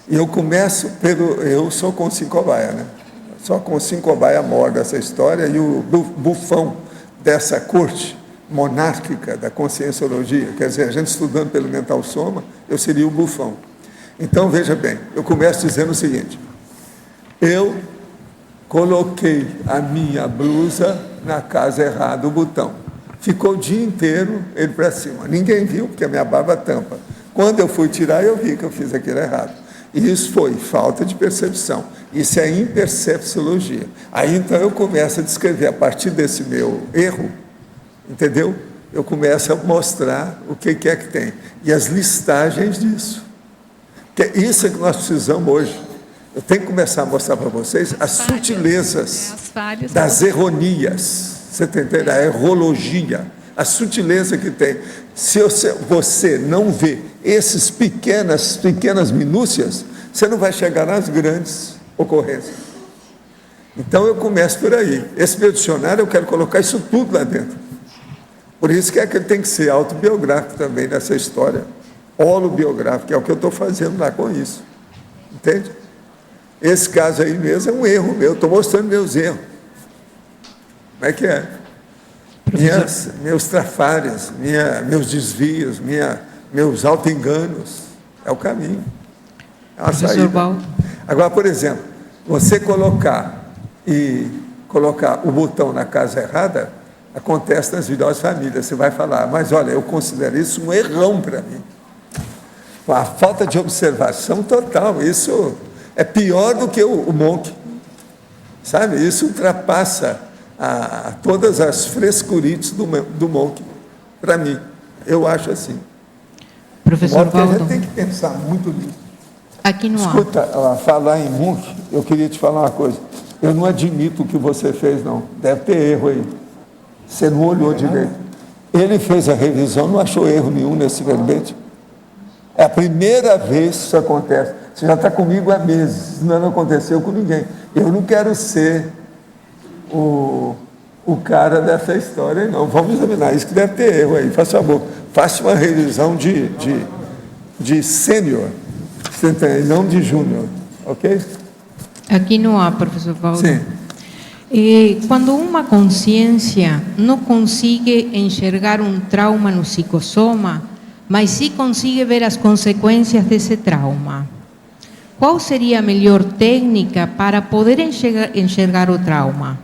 E eu começo eu sou com Sincobaia, né? Só com Sincobaia morda essa história, e o bufão dessa corte monárquica da conscienciologia, quer dizer, a gente estudando pelo mental soma, eu seria o bufão. Então, veja bem, eu começo dizendo o seguinte: eu coloquei a minha blusa na casa errada, o botão. Ficou o dia inteiro ele para cima. Ninguém viu, porque a minha barba tampa. Quando eu fui tirar, eu vi que eu fiz aquilo errado. E isso foi falta de percepção. Isso é impercepciologia. Aí, então, eu começo a descrever, a partir desse meu erro, entendeu? Eu começo a mostrar o que é que tem. E as listagens disso. Que é isso que nós precisamos hoje. Eu tenho que começar a mostrar para vocês as sutilezas as falhas das erronias. Você está entendendo? A errologia, a sutileza que tem. Se você não vê essas pequenas minúcias, você não vai chegar nas grandes ocorrências. Então eu começo por aí. Esse meu dicionário eu quero colocar isso tudo lá dentro. Por isso que é que ele tem que ser autobiográfico também nessa história. Holobiográfico, que é o que eu estou fazendo lá com isso. Entende? Esse caso aí mesmo é um erro meu. Estou mostrando meus erros. Como é que é? Meus trafalhas, meus desvios, meus auto-enganos. É o caminho. É uma saída. Agora, por exemplo, você colocar o botão na casa errada, acontece nas melhores famílias. Você vai falar, mas olha, eu considero isso um errão para mim. A falta de observação total, isso é pior do que o Monk, sabe? Isso ultrapassa todas as frescurites do Monk, para mim, eu acho assim. Professor Valdo, a gente tem que pensar muito nisso. Aqui no Escuta, falar em Monk, eu queria te falar uma coisa, eu não admito o que você fez, não, deve ter erro aí, você não olhou direito. Ele fez a revisão, não achou erro nenhum nesse verbete. É a primeira vez que isso acontece. Você já está comigo há meses, não aconteceu com ninguém. Eu não quero ser o cara dessa história, não. Vamos examinar isso, que deve ter erro aí. Faça favor, faça uma revisão de sênior, não de júnior, ok? Aqui não há, professor Valdo. Sim. Quando uma consciência não consegue enxergar um trauma no psicossoma, mas se consegue ver as consequências desse trauma, qual seria a melhor técnica para poder enxergar o trauma?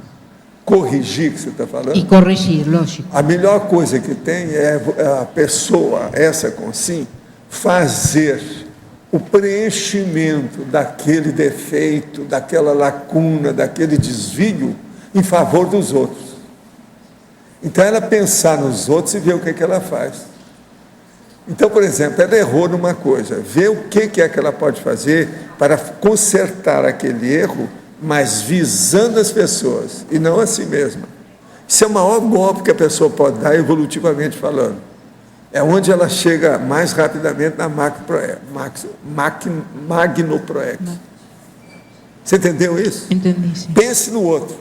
Corrigir, que você está falando? E corrigir, lógico. A melhor coisa que tem é a pessoa, essa consciência, fazer o preenchimento daquele defeito, daquela lacuna, daquele desvio em favor dos outros. Então, ela pensar nos outros e ver o que ela faz. Então, por exemplo, ela errou numa coisa, vê o que é que ela pode fazer para consertar aquele erro, mas visando as pessoas e não a si mesma. Isso é o maior golpe que a pessoa pode dar, evolutivamente falando. É onde ela chega mais rapidamente na magnoproex. Você entendeu isso? Entendi, sim. Pense no outro,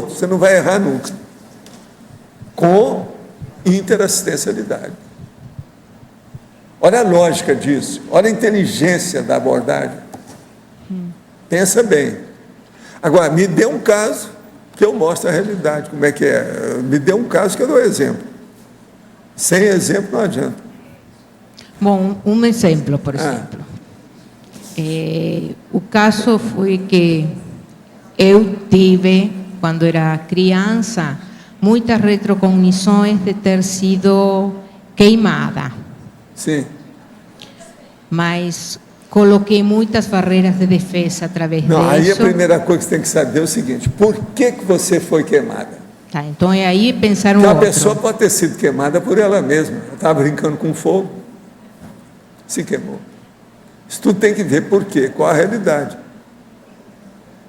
você não vai errar nunca. Com interassistencialidade. Olha a lógica disso, olha a inteligência da abordagem. Pensa bem. Agora, me dê um caso que eu mostro a realidade, como é que é. Me dê um caso que eu dou exemplo. Sem exemplo não adianta. Bom, um exemplo, por exemplo. O caso foi que eu tive, quando era criança, muitas retrocognições de ter sido queimada. Sim. Mas coloquei muitas barreiras de defesa através disso. Não, aí a primeira coisa que você tem que saber é o seguinte, por que você foi queimada? Tá, então é aí pensar Porque a outro. pessoa pode ter sido queimada por ela mesma. Ela estava brincando com fogo, se queimou. Isso tudo tem que ver por quê, qual a realidade.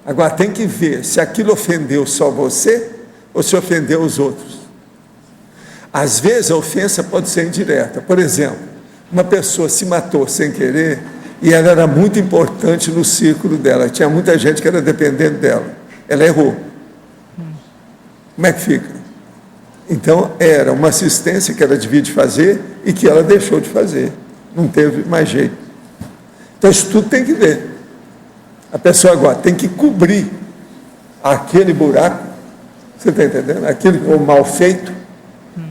Agora tem que ver se aquilo ofendeu só você ou se ofendeu os outros. Às vezes a ofensa pode ser indireta. Por exemplo, uma pessoa se matou sem querer e ela era muito importante no círculo dela. Tinha muita gente que era dependente dela. Ela errou. Como é que fica? Então, era uma assistência que ela devia de fazer e que ela deixou de fazer. Não teve mais jeito. Então, isso tudo tem que ver. A pessoa agora tem que cobrir aquele buraco, você está entendendo? Aquele que foi mal feito,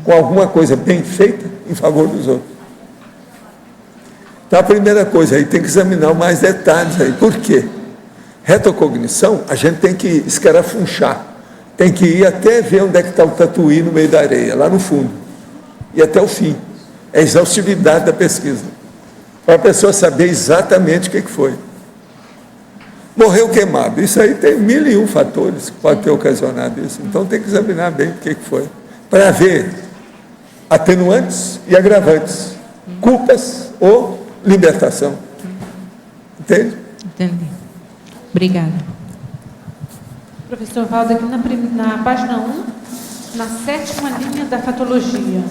com alguma coisa bem feita em favor dos outros. Então, a primeira coisa aí, tem que examinar mais detalhes aí. Por quê? Retrocognição, a gente tem que escarafunchar. Tem que ir até ver onde é que está o tatuí no meio da areia, lá no fundo. E até o fim. É a exaustividade da pesquisa. Para a pessoa saber exatamente o que foi. Morreu queimado. Isso aí tem 1001 fatores que podem ter ocasionado isso. Então tem que examinar bem o que foi. Para ver atenuantes e agravantes. Culpas ou libertação. Entende? Entendi. Obrigada. Professor Valdo, aqui na página 1, na 7ª linha da fatologia,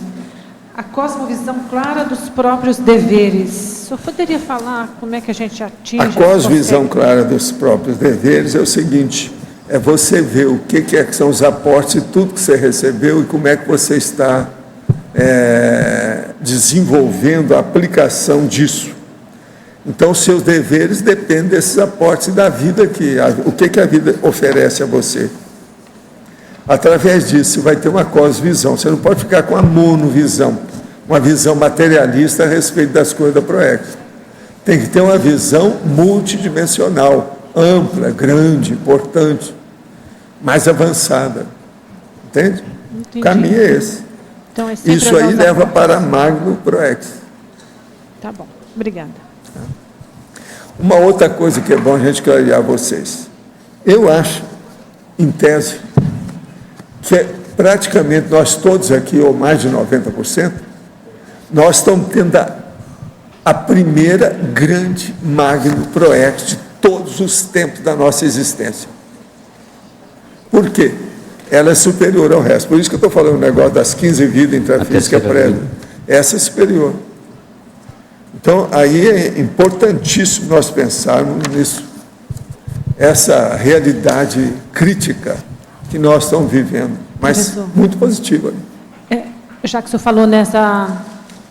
a cosmovisão clara dos próprios deveres. O senhor poderia falar como é que a gente atinge... A cosmovisão clara dos próprios deveres é o seguinte, é você ver o que são os aportes e tudo que você recebeu e como é que você está desenvolvendo a aplicação disso. Então, seus deveres dependem desses aportes da vida, o que a vida oferece a você. Através disso, você vai ter uma cosmovisão. Você não pode ficar com a monovisão, uma visão materialista a respeito das coisas da Proex. Tem que ter uma visão multidimensional, ampla, grande, importante, mais avançada. Entende? Entendi. O caminho é esse. Então, é sempre Isso aí leva para a Magno Proex. Tá bom, obrigada. Uma outra coisa que é bom a gente clarear a vocês. Eu acho, em tese, que praticamente nós todos aqui, ou mais de 90%, nós estamos tendo a primeira grande Magno Proex de todos os tempos da nossa existência. Por quê? Ela é superior ao resto. Por isso que eu estou falando o negócio das 15 vidas intrafísica prévia. Essa é superior. Então, aí é importantíssimo nós pensarmos nisso. Essa realidade crítica que nós estamos vivendo, mas Professor, muito positiva. já que o senhor falou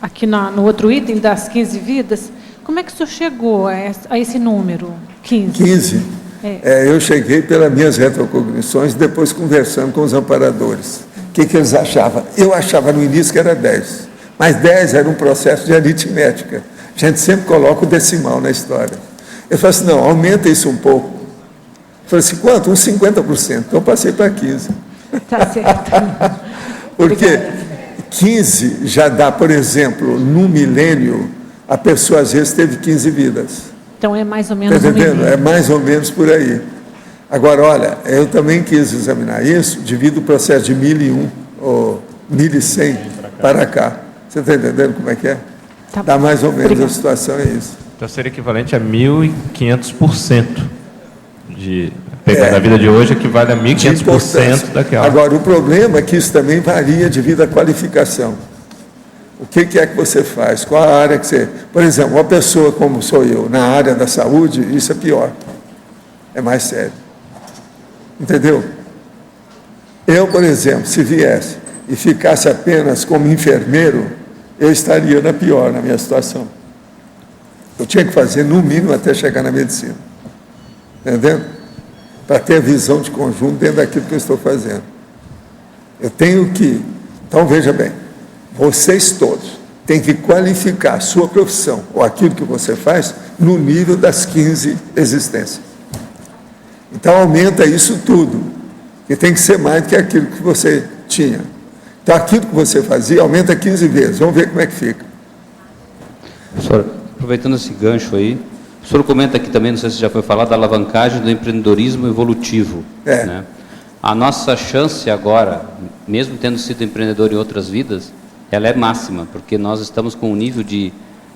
aqui no outro item das 15 vidas, como é que o senhor chegou a esse número, 15? 15. Eu cheguei pelas minhas retrocognições, depois conversando com os amparadores. O que eles achavam? Eu achava no início que era 10, mas 10 era um processo de aritmética. A gente sempre coloca o decimal na história. Eu falei assim, não, aumenta isso um pouco. Eu falei assim, quanto? Uns 50%. Então eu passei para 15. Tá certo. Porque 15 já dá, por exemplo, no milênio, a pessoa às vezes teve 15 vidas. Então é mais ou menos Está entendendo? É mais ou menos por aí. Agora, olha, eu também quis examinar isso, devido ao processo de 1001 ou 1100 para cá. Você está entendendo como é que é? Tá Dá mais ou menos. Obrigada. A situação é isso. Então seria equivalente a 1.500%. Pegando a vida de hoje, equivale a 1.500% daquela. Agora, o problema é que isso também varia devido à qualificação. O que é que você faz? Qual a área que você... Por exemplo, uma pessoa como sou eu, na área da saúde, isso é pior. É mais sério. Entendeu? Eu, por exemplo, se viesse e ficasse apenas como enfermeiro, eu estaria na pior, na minha situação. Eu tinha que fazer, no mínimo, até chegar na medicina. Entendeu? Para ter a visão de conjunto dentro daquilo que eu estou fazendo. Eu tenho que... Então, veja bem, vocês todos têm que qualificar a sua profissão, ou aquilo que você faz, no nível das 15 existências. Então, aumenta isso tudo, que tem que ser mais do que aquilo que você tinha. Então, aquilo que você fazia, aumenta 15 vezes. Vamos ver como é que fica. Professor, aproveitando esse gancho aí, o senhor comenta aqui também, não sei se já foi falado, da alavancagem do empreendedorismo evolutivo. Né? A nossa chance agora, mesmo tendo sido empreendedor em outras vidas, ela é máxima, porque nós estamos com um nível de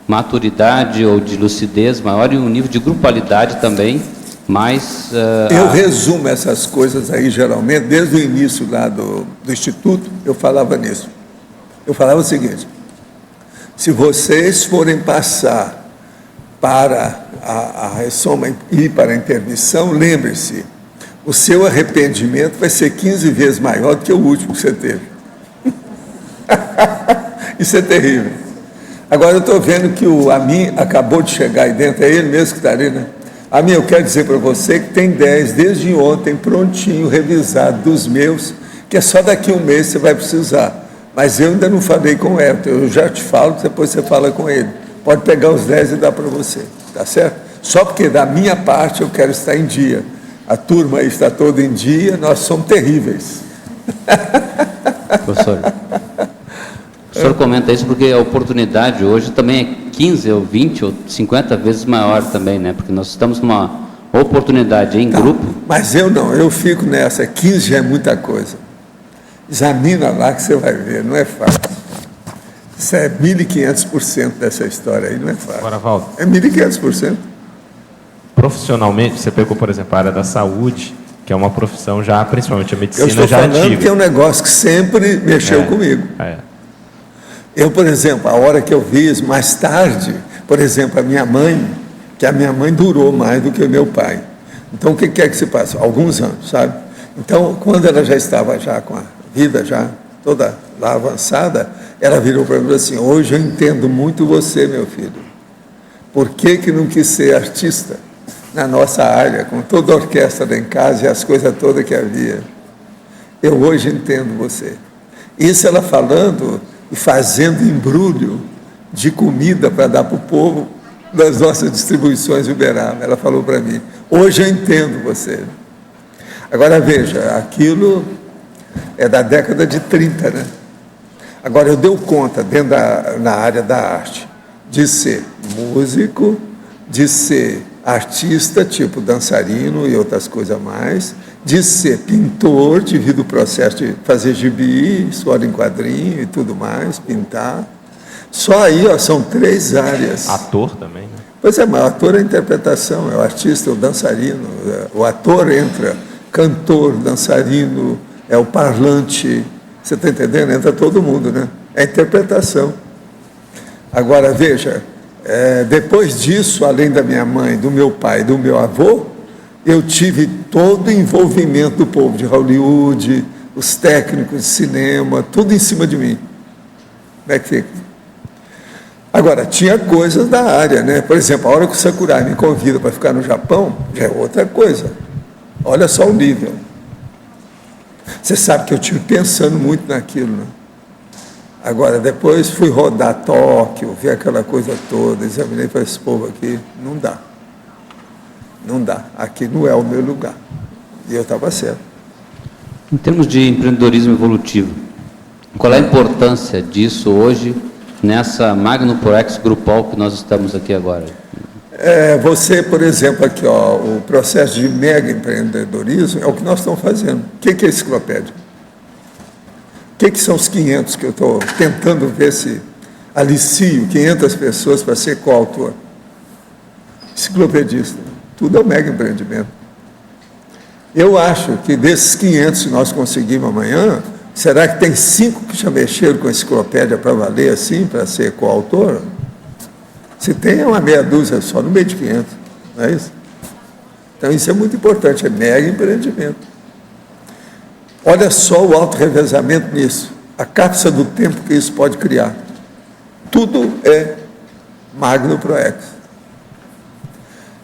maturidade ou de lucidez maior e um nível de grupalidade também mais... Eu resumo essas coisas aí, geralmente, desde o início lá do Instituto, eu falava nisso. Eu falava o seguinte, se vocês forem passar para a ressoma e para a intermissão, lembre-se, o seu arrependimento vai ser 15 vezes maior do que o último que você teve. Isso é terrível. Agora eu estou vendo que o Amin acabou de chegar aí dentro, é ele mesmo que está ali, né? Amin, eu quero dizer para você que tem 10 desde ontem, prontinho, revisado dos meus, que é só daqui a um mês você vai precisar. Mas eu ainda não falei com o Everton, eu já te falo, depois você fala com ele. Pode pegar os 10 e dar para você, tá certo? Só porque da minha parte eu quero estar em dia. A turma aí está toda em dia, nós somos terríveis. Professor, o senhor comenta isso porque a oportunidade hoje também é 15 ou 20 ou 50 vezes maior também, né? Porque nós estamos numa oportunidade em grupo. Mas eu não, eu fico nessa, 15 já é muita coisa. Examina lá que você vai ver, não é fácil. Isso é 1.500% dessa história aí, não é fácil. Agora, Valdo. É 1.500%. profissionalmente, você pegou, por exemplo, a área da saúde, que é uma profissão já, principalmente a medicina, eu estou já falando antiga. que é um negócio que sempre mexeu comigo. Eu, por exemplo, a hora que eu vi mais tarde, por exemplo, a minha mãe, que a minha mãe durou mais do que o meu pai. Então, o que é que se passa? Alguns anos, sabe? Então, quando ela já estava já com a vida já toda lá avançada, ela virou para mim e falou assim: hoje eu entendo muito você, meu filho. Por que não quis ser artista na nossa área, com toda a orquestra lá em casa e as coisas todas que havia? Eu hoje entendo você. Isso ela falando e fazendo embrulho de comida para dar para o povo das nossas distribuições de Uberaba. Ela falou para mim: hoje eu entendo você. Agora veja, aquilo é da década de 30, né? Agora eu dei conta, dentro na área da arte, de ser músico, de ser artista, tipo dançarino e outras coisas mais, de ser pintor, devido ao processo de fazer gibi, história em quadrinho e tudo mais, pintar. Só aí, ó, são 3 áreas. Ator também, né? Pois é, mas o ator é a interpretação, é o artista, é o dançarino. O ator entra, cantor, dançarino, é o parlante. Você está entendendo? Entra todo mundo, né? É a interpretação. Agora, veja, depois disso, além da minha mãe, do meu pai, do meu avô, eu tive todo o envolvimento do povo de Hollywood, os técnicos de cinema, tudo em cima de mim. Como é que fica? Agora, tinha coisas da área, né? Por exemplo, a hora que o Sakurai me convida para ficar no Japão, já é outra coisa. Olha só o nível. Você sabe que eu estive pensando muito naquilo, né? Agora, depois fui rodar Tóquio, ver aquela coisa toda, examinei para esse povo aqui, não dá. Não dá. Aqui não é o meu lugar. E eu estava certo. Em termos de empreendedorismo evolutivo, qual é a importância disso hoje nessa Magno Proex grupal que nós estamos aqui agora? Você, por exemplo, aqui, ó, o processo de mega empreendedorismo é o que nós estamos fazendo. O que é enciclopédia? O que são os 500 que eu estou tentando ver se alicio 500 pessoas para ser coautor? Enciclopedista. Tudo é um mega empreendimento. Eu acho que desses 500 que nós conseguimos amanhã, será que tem 5 que já mexeram com a enciclopédia para valer assim, para ser coautor? Se tem, é uma meia dúzia só, no meio de 500, não é isso? Então, isso é muito importante, é mega empreendimento. Olha só o auto-revezamento nisso, a cápsula do tempo que isso pode criar. Tudo é Magno Proex.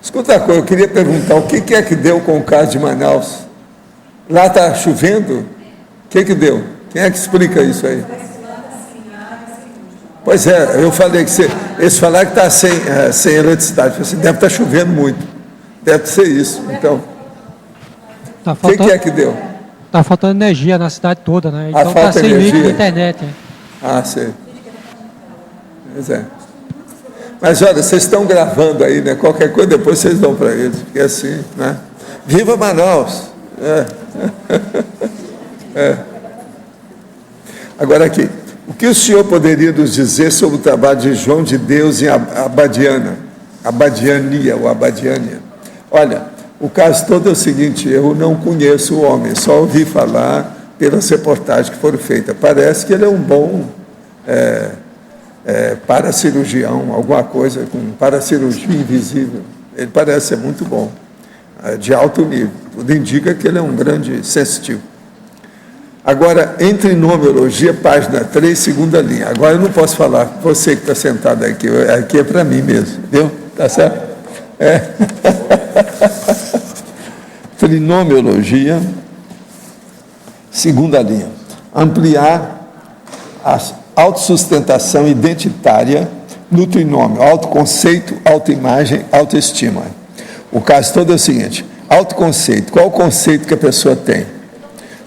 Escuta uma coisa, eu queria perguntar, o que é que deu com o caso de Manaus? Lá está chovendo? O que deu? Quem é que explica isso aí? Pois é, eu falei que eles falaram que está sem eletricidade. Eu falei assim, deve estar chovendo muito. Deve ser isso. Então, o que é que deu? Está faltando energia na cidade toda, né? Então está sem link de internet. Sei. Pois é. Mas olha, vocês estão gravando aí, né? Qualquer coisa depois vocês dão para eles, porque é assim, né? Viva Manaus! Agora aqui, o que o senhor poderia nos dizer sobre o trabalho de João de Deus em Abadiânia, ou Abadiânia? Olha, o caso todo é o seguinte, eu não conheço o homem, só ouvi falar pelas reportagens que foram feitas. Parece que ele é um bom paracirurgião, alguma coisa com paracirurgia invisível. Ele parece ser muito bom, de alto nível. Tudo indica que ele é um grande sensitivo. Agora, em Trinomiologia, página 3, segunda linha. Agora eu não posso falar, você que está sentado aqui é para mim mesmo, viu? Tá certo? Trinomiologia, segunda linha. Ampliar a autossustentação identitária no trinômio, autoconceito, autoimagem, autoestima. O caso todo é o seguinte, autoconceito, qual o conceito que a pessoa tem?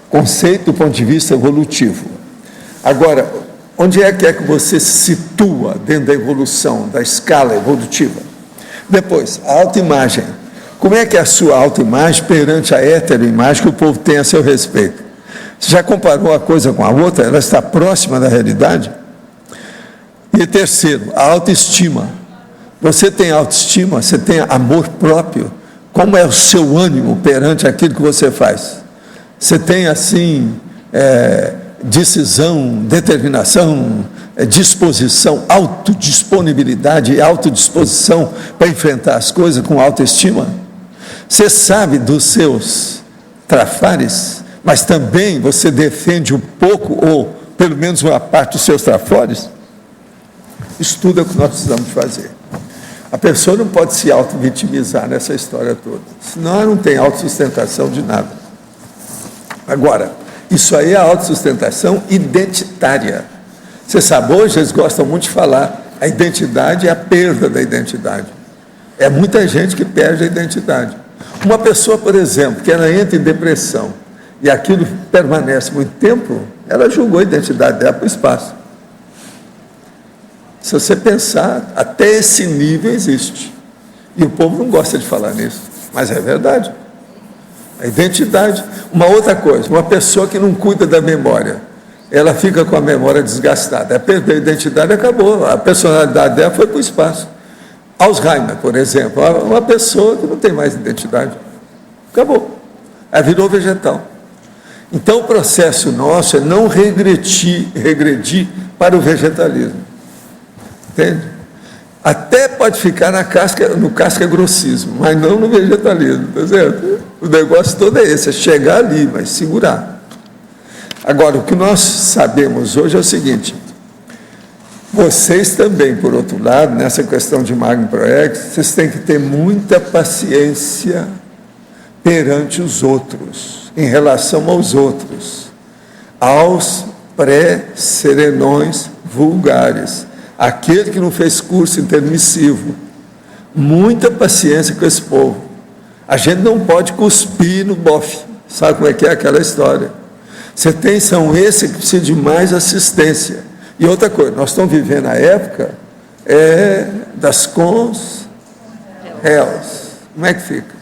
Conceito do ponto de vista evolutivo. Agora, onde é que você se situa dentro da evolução, da escala evolutiva? Depois, a autoimagem. Como é que é a sua autoimagem perante a heteroimagem que o povo tem a seu respeito? Você já comparou uma coisa com a outra? Ela está próxima da realidade? E terceiro, a autoestima. Você tem autoestima? Você tem amor próprio? Como é o seu ânimo perante aquilo que você faz? Você tem, assim, decisão, determinação, disposição, autodisponibilidade e autodisposição para enfrentar as coisas com autoestima? Você sabe dos seus trafares, mas também você defende um pouco, ou pelo menos uma parte dos seus trafores? Isso tudo é o que nós precisamos fazer. A pessoa não pode se auto-vitimizar nessa história toda, senão ela não tem autossustentação de nada. Agora, isso aí é a autossustentação identitária. Você sabe, hoje eles gostam muito de falar, a identidade é a perda da identidade. É muita gente que perde a identidade. Uma pessoa, por exemplo, que ela entra em depressão e aquilo permanece muito tempo, ela julgou a identidade dela para o espaço. Se você pensar, até esse nível existe. E o povo não gosta de falar nisso, mas é verdade. A identidade. Uma outra coisa, uma pessoa que não cuida da memória, ela fica com a memória desgastada. Ela perdeu a identidade, acabou. A personalidade dela foi para o espaço. Alzheimer, por exemplo, uma pessoa que não tem mais identidade. Acabou. Ela virou vegetal. Então, o processo nosso é não regredir para o vegetalismo. Entende? Até pode ficar no casca-grossismo, mas não no vegetalismo, tá certo? O negócio todo é esse, é chegar ali, mas segurar. Agora, o que nós sabemos hoje é o seguinte: vocês também, por outro lado, nessa questão de Magno Proex, vocês têm que ter muita paciência perante os outros, em relação aos outros, aos pré-serenões vulgares, aquele que não fez curso intermissivo. Muita paciência com esse povo. A gente não pode cuspir no bofe. Sabe como é que é aquela história? São esses que precisam de mais assistência. E outra coisa, nós estamos vivendo a época das cons réus. Como é que fica?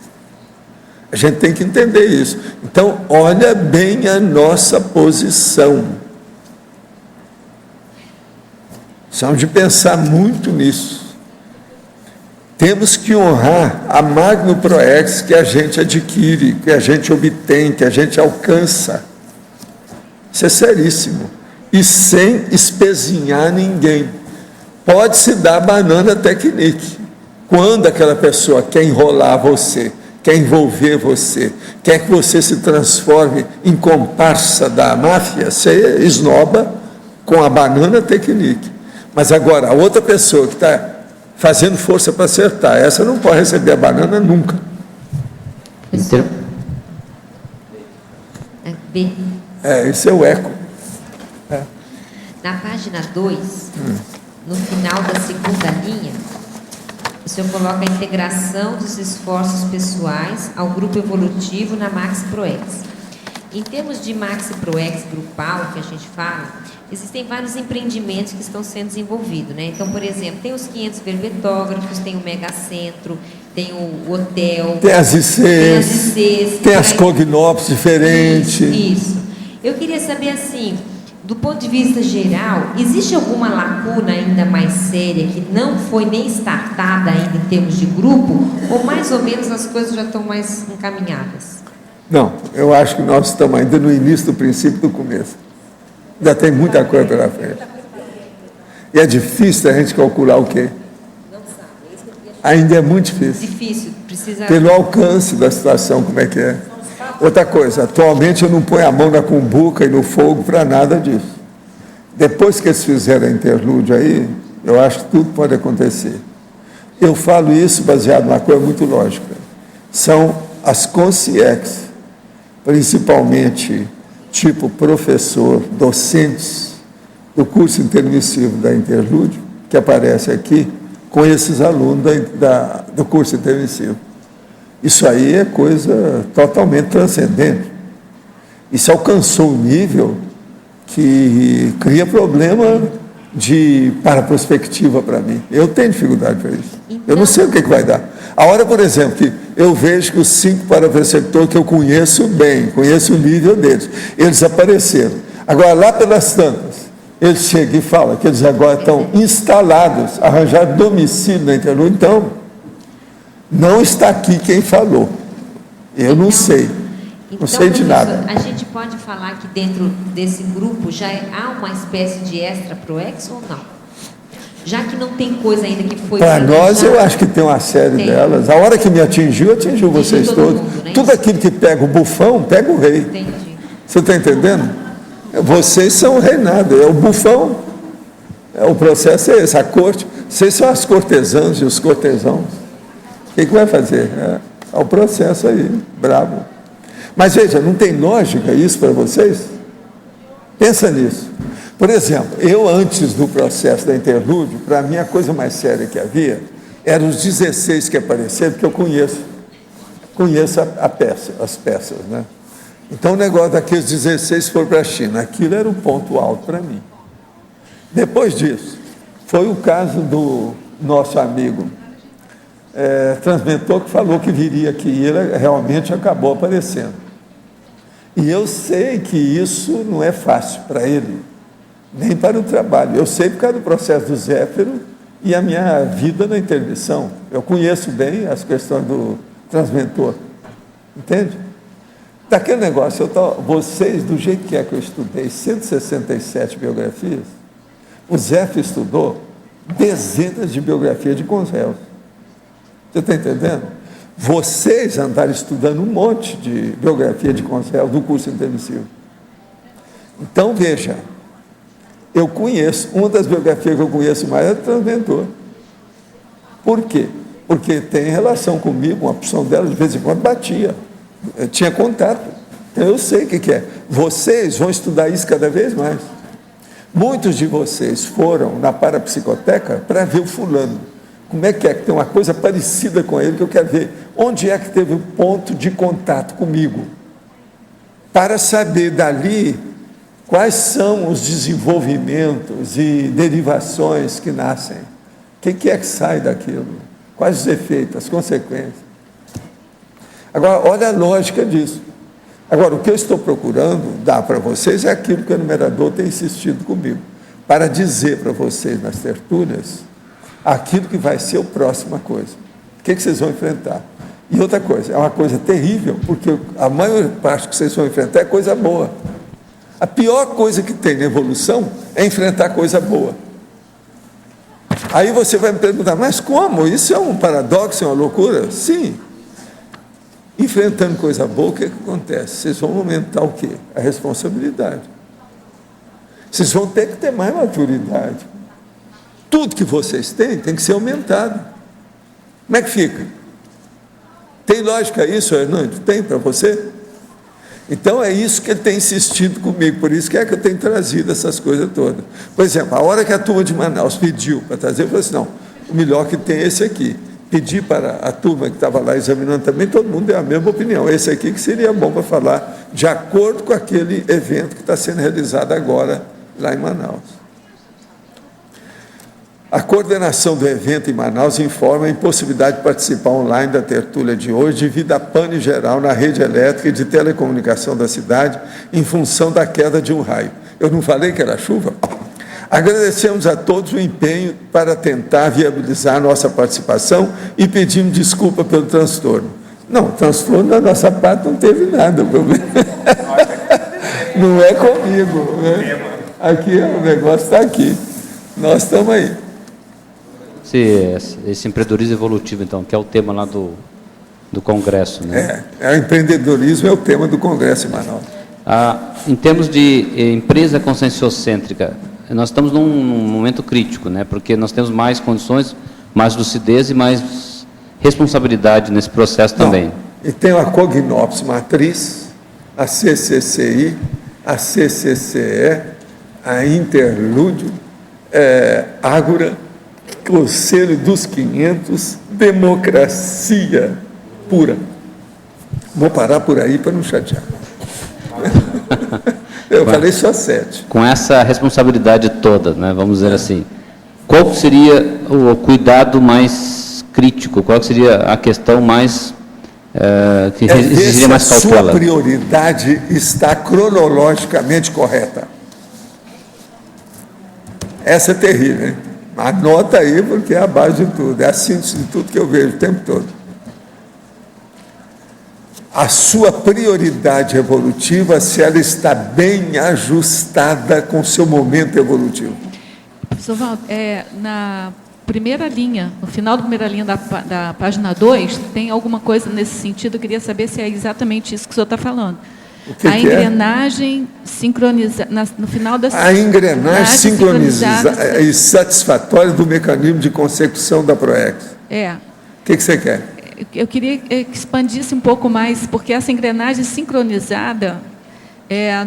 A gente tem que entender isso. Então, olha bem a nossa posição. Precisamos de pensar muito nisso. Temos que honrar a Magno Proex que a gente adquire, que a gente obtém, que a gente alcança. Isso é seríssimo. E sem espezinhar ninguém. Pode-se dar banana technique. Quando aquela pessoa quer enrolar você, quer envolver você, quer que você se transforme em comparsa da máfia, você esnoba com a banana technique. Mas agora, a outra pessoa que está fazendo força para acertar, essa não pode receber a banana nunca. Esse é o eco. Na página 2, no final da segunda linha, o senhor coloca a integração dos esforços pessoais ao grupo evolutivo na Maxi Proex. Em termos de Maxi Proex grupal, que a gente fala, existem vários empreendimentos que estão sendo desenvolvidos, né? Então, por exemplo, tem os 500 verbetógrafos, tem o Megacentro, tem o hotel, tem as ICs, tem as cognópolis diferentes. Isso. Eu queria saber, assim, do ponto de vista geral, existe alguma lacuna ainda mais séria que não foi nem startada ainda em termos de grupo, ou mais ou menos as coisas já estão mais encaminhadas? Não, eu acho que nós estamos ainda no início do princípio do começo. Ainda tem muita coisa pela frente. E é difícil a gente calcular o quê? Não sabe. Ainda é muito difícil. Difícil, precisa... Pelo alcance da situação, como é que é. Outra coisa, atualmente eu não ponho a mão na cumbuca e no fogo para nada disso. Depois que eles fizeram a interlúdio aí, eu acho que tudo pode acontecer. Eu falo isso baseado numa coisa muito lógica. São as consciex, principalmente tipo professor, docentes do curso intermissivo da interlúdio, que aparece aqui, com esses alunos do curso intermissivo. Isso aí é coisa totalmente transcendente. Isso alcançou um nível que cria problema de paraprospectiva para mim. Eu tenho dificuldade para isso. Então, eu não sei o que vai dar. A hora, por exemplo, que eu vejo que os 5 parapreceptores que eu conheço bem, conheço o nível deles, eles apareceram. Agora, lá pelas tantas, eles chegam e falam que eles agora estão instalados, arranjaram domicílio na interlúdio. Então, Não está aqui quem falou. Eu não sei. Não sei de nada. A gente pode falar que dentro desse grupo já há uma espécie de extra ProEx ou não? Já que não tem coisa ainda que foi... Para nós, eu acho que tem uma série delas. A hora que me atingiu vocês todos. Mundo, né? Tudo aquilo que pega o bufão, pega o rei. Entendi. Você está entendendo? Vocês são o reinado, é o bufão. O processo é esse, a corte. Vocês são as cortesãs e os cortesãos. O que vai fazer? É o processo aí, bravo. Mas veja, não tem lógica isso para vocês? Pensa nisso. Por exemplo, eu antes do processo da interlúdio, para mim a coisa mais séria que havia eram os 16 que apareceram, porque eu conheço as peças, né? Então o negócio daqueles 16 foi para a China, aquilo era o ponto alto para mim. Depois disso, foi o caso do nosso amigo transmentor que falou que viria aqui, e ele realmente acabou aparecendo. E eu sei que isso não é fácil para ele, nem para o trabalho. Eu sei por causa do processo do Zéfiro e a minha vida na interdição. Eu conheço bem as questões do transmentor. Entende? Daquele negócio, vocês, do jeito que eu estudei 167 biografias, o Zéfiro estudou dezenas de biografias de conselhos. Você está entendendo? Vocês andaram estudando um monte de biografia de conselhos do curso intermissivo. Então, veja, eu conheço, uma das biografias que eu conheço mais é do transmentor. Por quê? Porque tem relação comigo, uma opção dela, de vez em quando batia. Eu tinha contato. Então, eu sei o que é. Vocês vão estudar isso cada vez mais. Muitos de vocês foram na parapsicoteca para ver o fulano. Como é que tem uma coisa parecida com ele que eu quero ver? Onde é que teve o ponto de contato comigo? Para saber dali quais são os desenvolvimentos e derivações que nascem. O que é que sai daquilo? Quais os efeitos, as consequências? Agora, olha a lógica disso. Agora, o que eu estou procurando dar para vocês é aquilo que o numerador tem insistido comigo, para dizer para vocês nas tertúlias aquilo que vai ser a próxima coisa. O que vocês vão enfrentar? E outra coisa, é uma coisa terrível, porque a maior parte que vocês vão enfrentar é coisa boa. A pior coisa que tem na evolução é enfrentar coisa boa. Aí você vai me perguntar, mas como? Isso é um paradoxo, é uma loucura? Sim. Enfrentando coisa boa, o que acontece? Vocês vão aumentar o quê? A responsabilidade. Vocês vão ter que ter mais maturidade. Tudo que vocês têm tem que ser aumentado. Como é que fica? Tem lógica isso, Hernando? Tem para você? Então é isso que ele tem insistido comigo, por isso que eu tenho trazido essas coisas todas. Por exemplo, a hora que a turma de Manaus pediu para trazer, eu falei assim, não, o melhor que tem é esse aqui. Pedi para a turma que estava lá examinando também, todo mundo deu a mesma opinião. Esse aqui que seria bom para falar de acordo com aquele evento que está sendo realizado agora lá em Manaus. A coordenação do evento em Manaus informa a impossibilidade de participar online da tertúlia de hoje devido a pane geral na rede elétrica e de telecomunicação da cidade em função da queda de um raio. Eu não falei que era chuva? Agradecemos a todos o empenho para tentar viabilizar a nossa participação e pedimos desculpa pelo transtorno. Não, transtorno da nossa parte não teve nada, o problema. Não é comigo. Né? Aqui, o negócio está aqui. Nós estamos aí. Esse empreendedorismo evolutivo, então, que é o tema lá do Congresso, né? O empreendedorismo é o tema do Congresso em Manaus. Em termos de empresa conscienciocêntrica, nós estamos num momento crítico, né? Porque nós temos mais condições, mais lucidez e mais responsabilidade nesse processo também. E tem a Cognops Matriz, a CCCI, a CCCE, a Interlúdio, Ágora, Conselho dos 500, democracia pura. Vou parar por aí para não chatear. Eu falei só 7. Com essa responsabilidade toda, né, vamos dizer assim, qual seria o cuidado mais crítico? Qual seria a questão mais que exigiria mais cautela? A sua prioridade está cronologicamente correta. Essa é terrível, hein? Anota aí, porque é a base de tudo, é a síntese de tudo que eu vejo o tempo todo. a sua prioridade evolutiva, se ela está bem ajustada com o seu momento evolutivo. Professor Valdo, na primeira linha, no final da primeira linha da página 2, tem alguma coisa nesse sentido? Eu queria saber se é exatamente isso que o senhor está falando. A engrenagem sincronizada, no final da... A engrenagem sincronizada e satisfatória do mecanismo de consecução da PROEX. É. O que você quer? Eu queria que expandisse um pouco mais, porque essa engrenagem sincronizada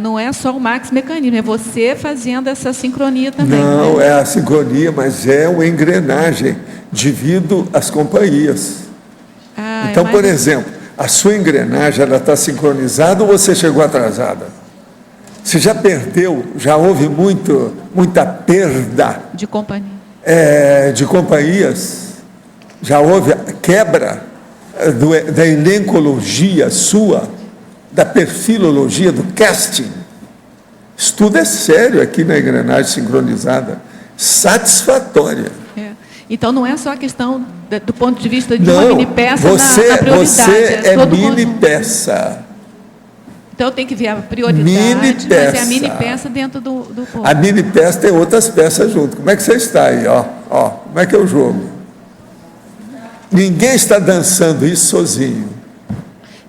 não é só o Max Mecanismo, é você fazendo essa sincronia também. Não, é a sincronia, mas é uma engrenagem devido às companhias. Então, por exemplo, a sua engrenagem ela está sincronizada ou você chegou atrasada? Você já perdeu, já houve muita perda de companhia. De companhias? Já houve quebra da elencologia sua, da perfilologia, do casting? Isso tudo é sério aqui na engrenagem sincronizada, satisfatória. Então, não é só a questão do ponto de vista de uma mini-peça na prioridade. Você é mini-peça. Então, tem que ver a prioridade, mas é a mini-peça dentro do ponto. A mini-peça tem outras peças junto. Como é que você está aí? Como é que é o jogo? Ninguém está dançando isso sozinho.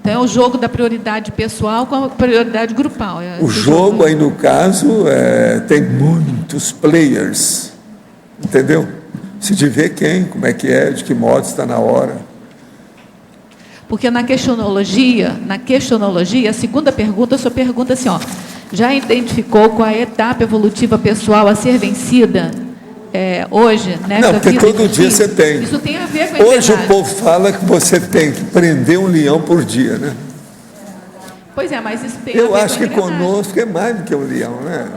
Então, é o jogo da prioridade pessoal com a prioridade grupal. O jogo aí, no caso, tem muitos players. Entendeu? Se de ver quem, como é que é, de que modo está na hora. Porque na questionologia, a segunda pergunta, a senhora pergunta assim, já identificou qual é a etapa evolutiva pessoal a ser vencida hoje, nessa vida? Não, porque todo dia você tem. Isso tem a ver com a Hoje o povo fala que você tem que prender um leão por dia, né? Pois é, mas isso tem Eu acho que conosco é mais do que um leão, né?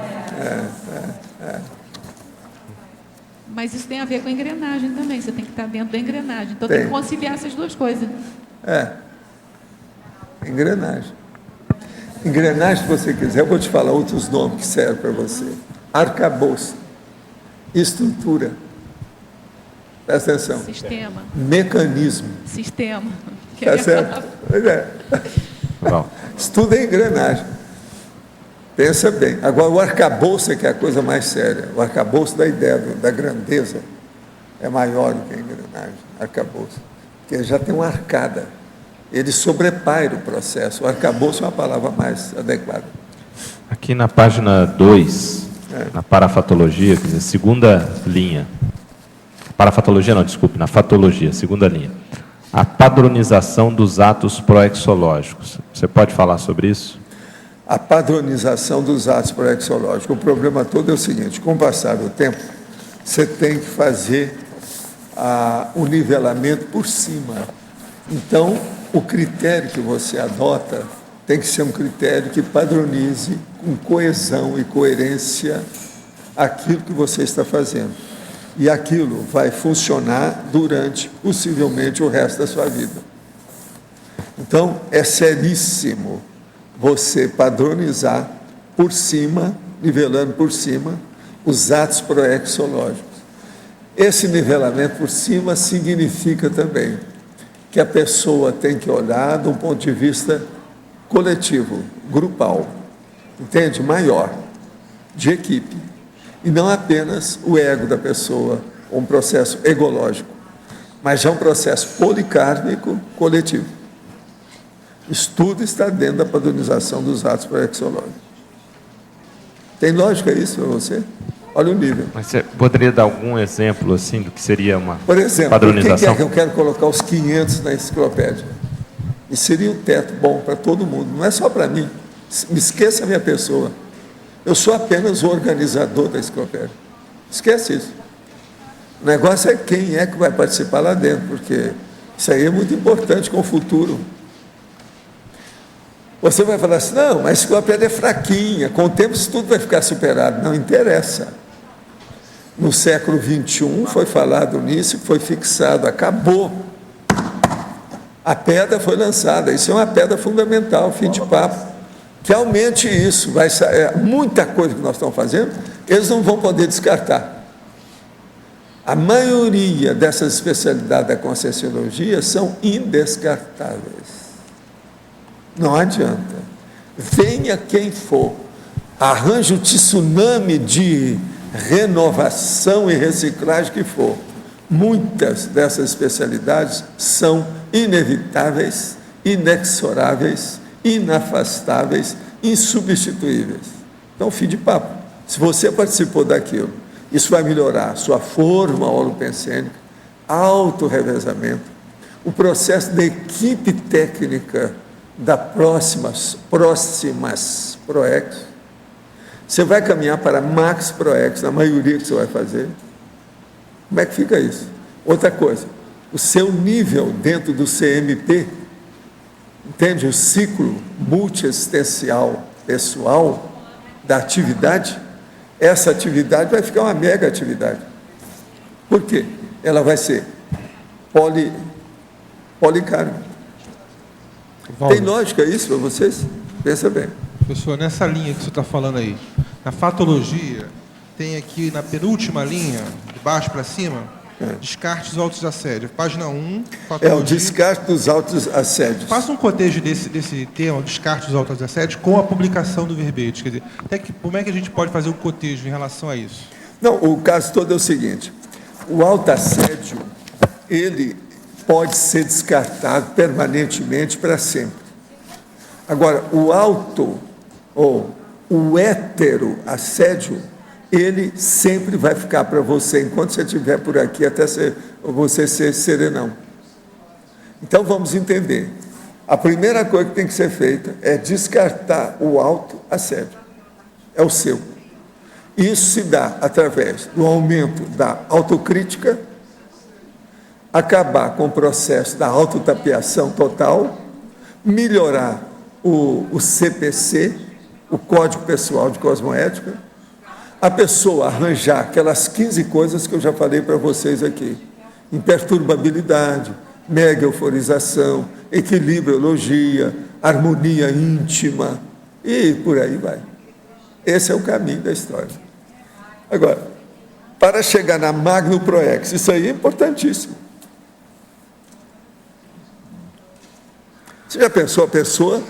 Mas isso tem a ver com a engrenagem também, você tem que estar dentro da engrenagem. Então tem que conciliar essas duas coisas. Engrenagem. Engrenagem, se você quiser, eu vou te falar outros nomes que servem para você. Arcabouço, estrutura, presta atenção. Sistema. Mecanismo. Sistema. Tá certo? Pois é. Isso tudo é engrenagem. Pensa bem. Agora, o arcabouço é que é a coisa mais séria. O arcabouço da ideia da grandeza é maior do que a engrenagem. Arcabouço. Porque já tem uma arcada. Ele sobrepaira o processo. O arcabouço é uma palavra mais adequada. Aqui na página 2, na parafatologia, quer dizer, segunda linha. Parafatologia não, desculpe, na fatologia, segunda linha. A padronização dos atos proexológicos. Você pode falar sobre isso? A padronização dos atos proexológicos. O problema todo é o seguinte: com o passar do tempo, você tem que fazer o nivelamento por cima. Então, o critério que você adota tem que ser um critério que padronize com coesão e coerência aquilo que você está fazendo. E aquilo vai funcionar durante, possivelmente, o resto da sua vida. Então, é seríssimo você padronizar por cima, nivelando por cima, os atos proexológicos. Esse nivelamento por cima significa também que a pessoa tem que olhar de um ponto de vista coletivo, grupal, entende? Maior, de equipe, e não apenas o ego da pessoa, um processo egológico, mas já um processo policármico coletivo. Isso tudo está dentro da padronização dos atos proexológicos. Tem lógica isso para você? Olha o nível. Mas você poderia dar algum exemplo assim do que seria uma Por exemplo, padronização? Por que é que eu quero colocar os 500 na enciclopédia? E seria um teto bom para todo mundo, não é só para mim. Me esqueça a minha pessoa. Eu sou apenas o organizador da enciclopédia. Esquece isso. O negócio é quem é que vai participar lá dentro, porque isso aí é muito importante com o futuro. Você vai falar assim, não, mas a enciclopédia é fraquinha, com o tempo isso tudo vai ficar superado. Não interessa. No século XXI foi falado nisso, foi fixado, acabou. A pedra foi lançada, isso é uma pedra fundamental, fim de papo. Que aumente isso, vai muita coisa que nós estamos fazendo, eles não vão poder descartar. A maioria dessas especialidades da Conscienciologia são indescartáveis. Não adianta. Venha quem for, arranje o tsunami de renovação e reciclagem que for. Muitas dessas especialidades são inevitáveis, inexoráveis, inafastáveis, insubstituíveis. Então, fim de papo. Se você participou daquilo, isso vai melhorar sua forma holopensênica, autorrevezamento, o processo da equipe técnica das próximas PROEX. Você vai caminhar para Max PROEX, na maioria que você vai fazer. Como é que fica isso? Outra coisa, o seu nível dentro do CMP, entende? O ciclo multiexistencial pessoal da atividade, essa atividade vai ficar uma mega atividade. Por quê? Ela vai ser policármica. Tem lógica isso para vocês? Pensa bem. Professor, nessa linha que você está falando aí, na fatologia, tem aqui na penúltima linha, de baixo para cima, descarte dos autos de assédio. Página 1, patologia. É o descarte dos autos assédios. Faça um cotejo desse tema, descarte dos autos de assédio, com a publicação do verbete. Quer dizer, como é que a gente pode fazer um cotejo em relação a isso? Não, o caso todo é o seguinte, o autoassédio, ele pode ser descartado permanentemente para sempre. Agora, o auto ou o heteroassédio, ele sempre vai ficar para você, enquanto você estiver por aqui, até você ser serenão. Então, vamos entender. A primeira coisa que tem que ser feita é descartar o autoassédio. É o seu. Isso se dá através do aumento da autocrítica, acabar com o processo da autotapeação total, melhorar o CPC, o Código Pessoal de Cosmoética, a pessoa arranjar aquelas 15 coisas que eu já falei para vocês aqui, imperturbabilidade, mega euforização, equilíbrio, elogia, harmonia íntima, e por aí vai. Esse é o caminho da história. Agora, para chegar na Magno Proex, isso aí é importantíssimo. Você já pensou, a pessoa,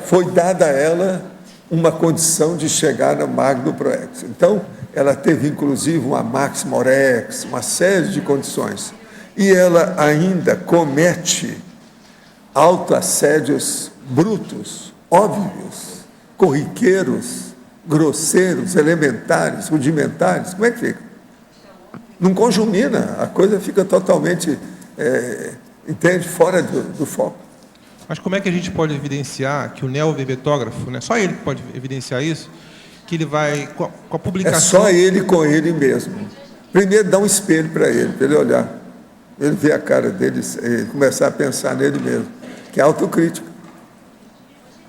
foi dada a ela uma condição de chegar na Magno Proex. Então, ela teve, inclusive, uma Max Morex, uma série de condições. E ela ainda comete autoassédios brutos, óbvios, corriqueiros, grosseiros, elementares, rudimentares. Como é que fica? Não conjumina, a coisa fica totalmente, entende, fora do foco. Mas como é que a gente pode evidenciar que o neoverbetógrafo, né, só ele pode evidenciar isso, que ele vai, com a publicação... É só ele com ele mesmo. Primeiro dá um espelho para ele olhar. Ele vê a cara dele, ele começar a pensar nele mesmo, que é autocrítica.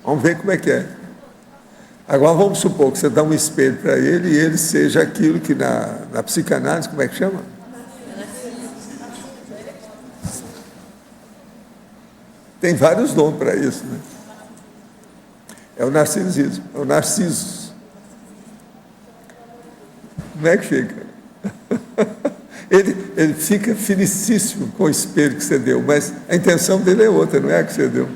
Vamos ver como é que é. Agora vamos supor que você dá um espelho para ele e ele seja aquilo que na psicanálise, como é que chama? Tem vários nomes para isso, né? É o narcisismo, é o narciso. Como é que fica? Ele fica felicíssimo com o espelho que você deu, mas a intenção dele é outra, não é a que você deu.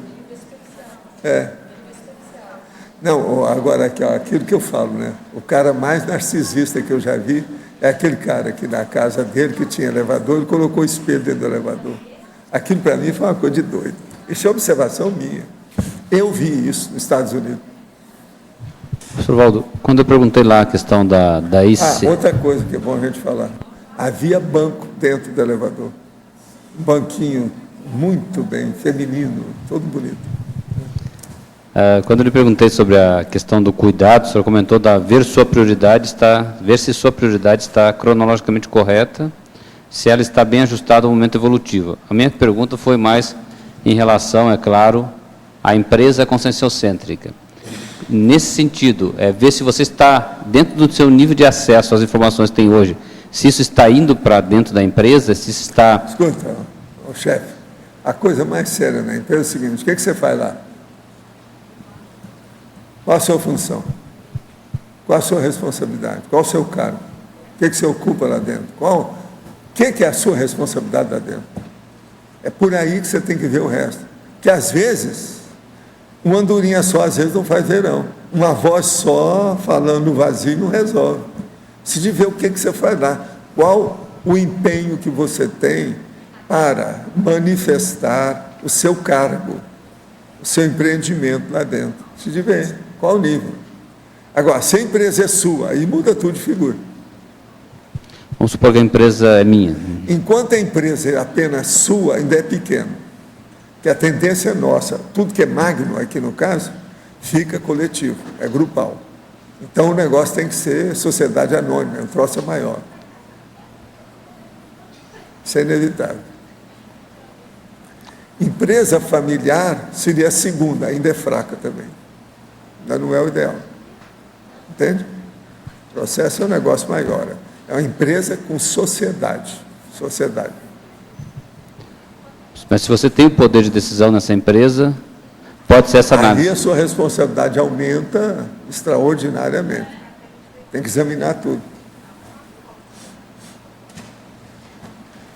Não, agora aqui, ó, aquilo que eu falo, né? O cara mais narcisista que eu já vi é aquele cara que na casa dele, que tinha elevador, ele colocou o espelho dentro do elevador. Aquilo para mim foi uma coisa de doido. Isso é observação minha. Eu vi isso nos Estados Unidos. Professor Valdo, quando eu perguntei lá a questão da IC... outra coisa que é bom a gente falar. Havia banco dentro do elevador. Um banquinho muito bem, feminino, todo bonito. Quando eu lhe perguntei sobre a questão do cuidado, o senhor comentou ver se sua prioridade está cronologicamente correta, se ela está bem ajustada ao momento evolutivo. A minha pergunta foi mais em relação, é claro, à empresa conscienciocêntrica. Nesse sentido, ver se você está dentro do seu nível de acesso às informações que tem hoje, se isso está indo para dentro da empresa, se isso está... Escuta, chefe, a coisa mais séria na empresa é o seguinte, o que você faz lá? Qual a sua função? Qual a sua responsabilidade? Qual o seu cargo? O que você ocupa lá dentro? O que é a sua responsabilidade lá dentro? É por aí que você tem que ver o resto. Que às vezes Uma andorinha só, às vezes, não faz verão. Uma voz só, falando vazio, não resolve. Se de ver o que você faz lá. Qual o empenho que você tem para manifestar o seu cargo, o seu empreendimento lá dentro. Se de ver qual o nível. Agora, se a empresa é sua, aí muda tudo de figura. Vamos supor que a empresa é minha. Enquanto a empresa é apenas sua, ainda é pequeno. Que a tendência é nossa. Tudo que é magno, aqui no caso, fica coletivo, é grupal. Então o negócio tem que ser sociedade anônima, um troço maior. Isso é inevitável. Empresa familiar seria a segunda, ainda é fraca também. Ainda não é o ideal. Entende? O processo é um negócio maior. É uma empresa com sociedade. Sociedade. Mas se você tem o poder de decisão nessa empresa, pode ser essa análise. Aí a sua responsabilidade aumenta extraordinariamente. Tem que examinar tudo.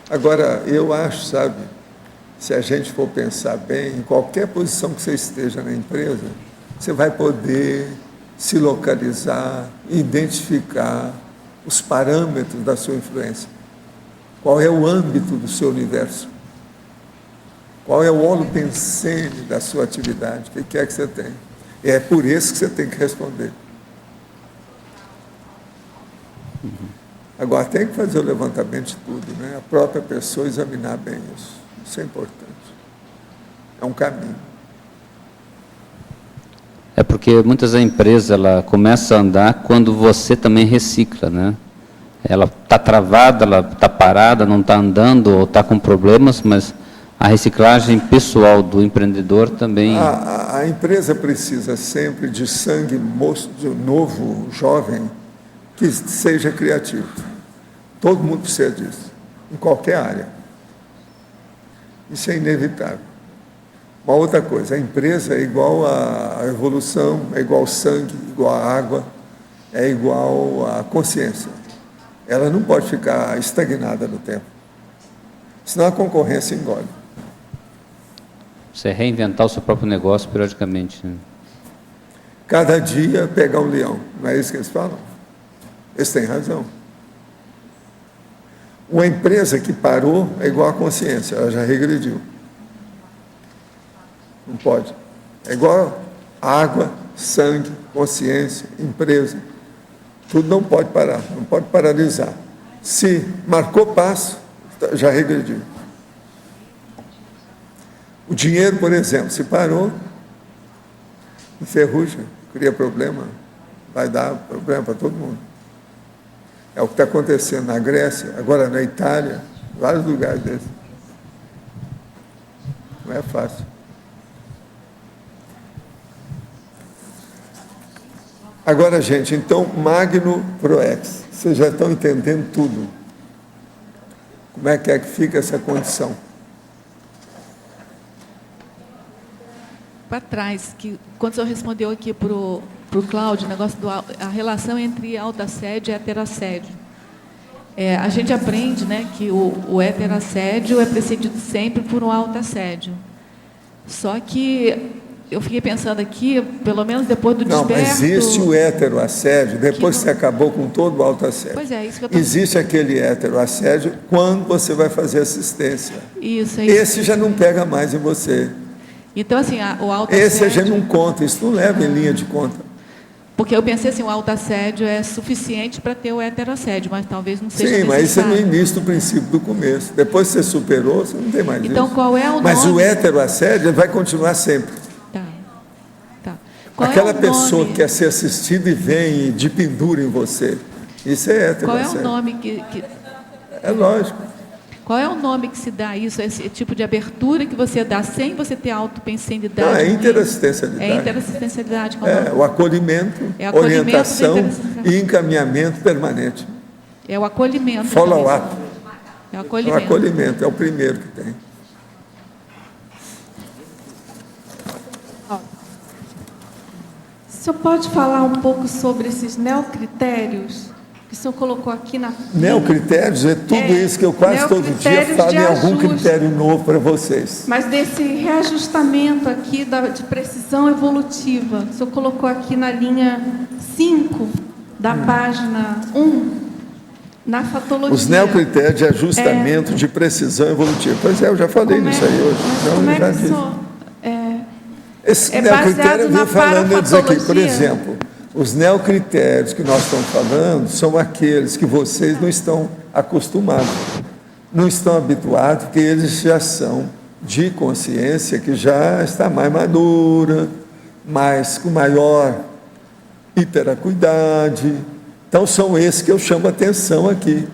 Agora, eu acho, sabe, se a gente for pensar bem, em qualquer posição que você esteja na empresa, você vai poder se localizar, identificar os parâmetros da sua influência. Qual é o âmbito do seu universo? Qual é o holopensene da sua atividade? O que é que você tem? E é por isso que você tem que responder. Agora, tem que fazer o levantamento de tudo, né? A própria pessoa examinar bem isso. Isso é importante. É um caminho. É porque muitas vezes a empresa ela começa a andar quando você também recicla, né? Ela está travada, ela está parada, não está andando ou está com problemas, mas a reciclagem pessoal do empreendedor também... A empresa precisa sempre de sangue de novo, jovem, que seja criativo. Todo mundo precisa disso, em qualquer área. Isso é inevitável. Uma outra coisa, a empresa é igual à evolução, é igual ao sangue, igual à água, é igual à consciência. Ela não pode ficar estagnada no tempo. Senão a concorrência engole. Você reinventar o seu próprio negócio periodicamente, né? Cada dia pegar um leão, não é isso que eles falam? Eles têm razão. Uma empresa que parou é igual à consciência, ela já regrediu. Não pode. É igual água, sangue, consciência, empresa. Tudo não pode parar, não pode paralisar. Se marcou passo, já regrediu. O dinheiro, por exemplo, se parou, enferruja, cria problema, vai dar problema para todo mundo. É o que está acontecendo na Grécia, agora na Itália, vários lugares desses. Não é fácil. Agora, gente, então, Magno Pro Ex. Vocês já estão entendendo tudo. Como é que fica essa condição? Para trás, que quando o senhor respondeu aqui para o Cláudio, o negócio a relação entre autoassédio e heterassédio. A gente aprende, né, que o heterassédio é precedido sempre por um autoassédio. Só que eu fiquei pensando aqui, pelo menos depois do desperto... Não, mas existe o heteroassédio, depois que você acabou com todo o autoassédio. Pois é, isso que eu tô... Existe aquele heteroassédio quando você vai fazer assistência. Isso. Esse já não pega mais em você. Então, assim, o autoassédio... Esse já não conta, isso não leva em linha de conta. Porque eu pensei assim, o autoassédio é suficiente para ter o heterassédio, mas talvez não seja necessário. Sim, mas isso é no início do princípio, do começo. Depois que você superou, você não tem mais isso. Então, qual é o nome? Mas o heteroassédio vai continuar sempre. Tá. Aquela pessoa que quer ser assistida e vem de pendura em você, isso é heteroassédio. Qual é o nome que... É lógico. Qual é o nome que se dá isso, esse tipo de abertura que você dá sem você ter autopensenidade? Não, é interassistencialidade. É interassistencialidade. O acolhimento, orientação e encaminhamento permanente. É o acolhimento. Follow-up. É o acolhimento. É o acolhimento, é o primeiro que tem. O senhor pode falar um pouco sobre esses neocritérios? que o senhor colocou aqui na... Neocritérios é tudo isso que eu quase todo dia falo em algum critério novo para vocês. Mas desse reajustamento aqui de precisão evolutiva, o senhor colocou aqui na linha 5 da página 1, na fatologia. Os neocritérios de ajustamento de precisão evolutiva. Pois é, eu já falei nisso aí hoje. Como é que o senhor... Esse neocritério eu venho falando eles aqui. Por exemplo, os neocritérios que nós estamos falando são aqueles que vocês não estão acostumados, não estão habituados, porque eles já são de consciência que já está mais madura, com maior hiperacuidade. Então, são esses que eu chamo a atenção aqui,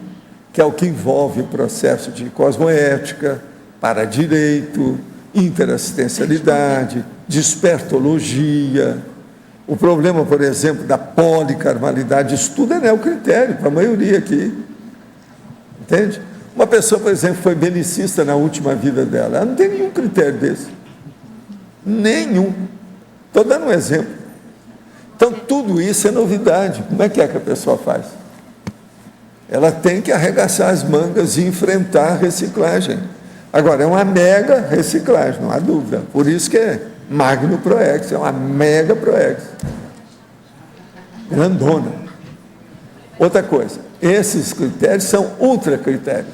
que é o que envolve o processo de cosmoética, paradireito, interassistencialidade, despertologia. O problema, por exemplo, da policarmalidade, isso tudo é neocritério, para a maioria aqui. Entende? Uma pessoa, por exemplo, foi belicista na última vida dela, ela não tem nenhum critério desse. Nenhum. Estou dando um exemplo. Então, tudo isso é novidade. Como é que a pessoa faz? Ela tem que arregaçar as mangas e enfrentar a reciclagem. Agora, é uma mega reciclagem, não há dúvida. Por isso que é Magno Proex, é uma mega Proex. Grandona. Outra coisa, esses critérios são ultracritérios.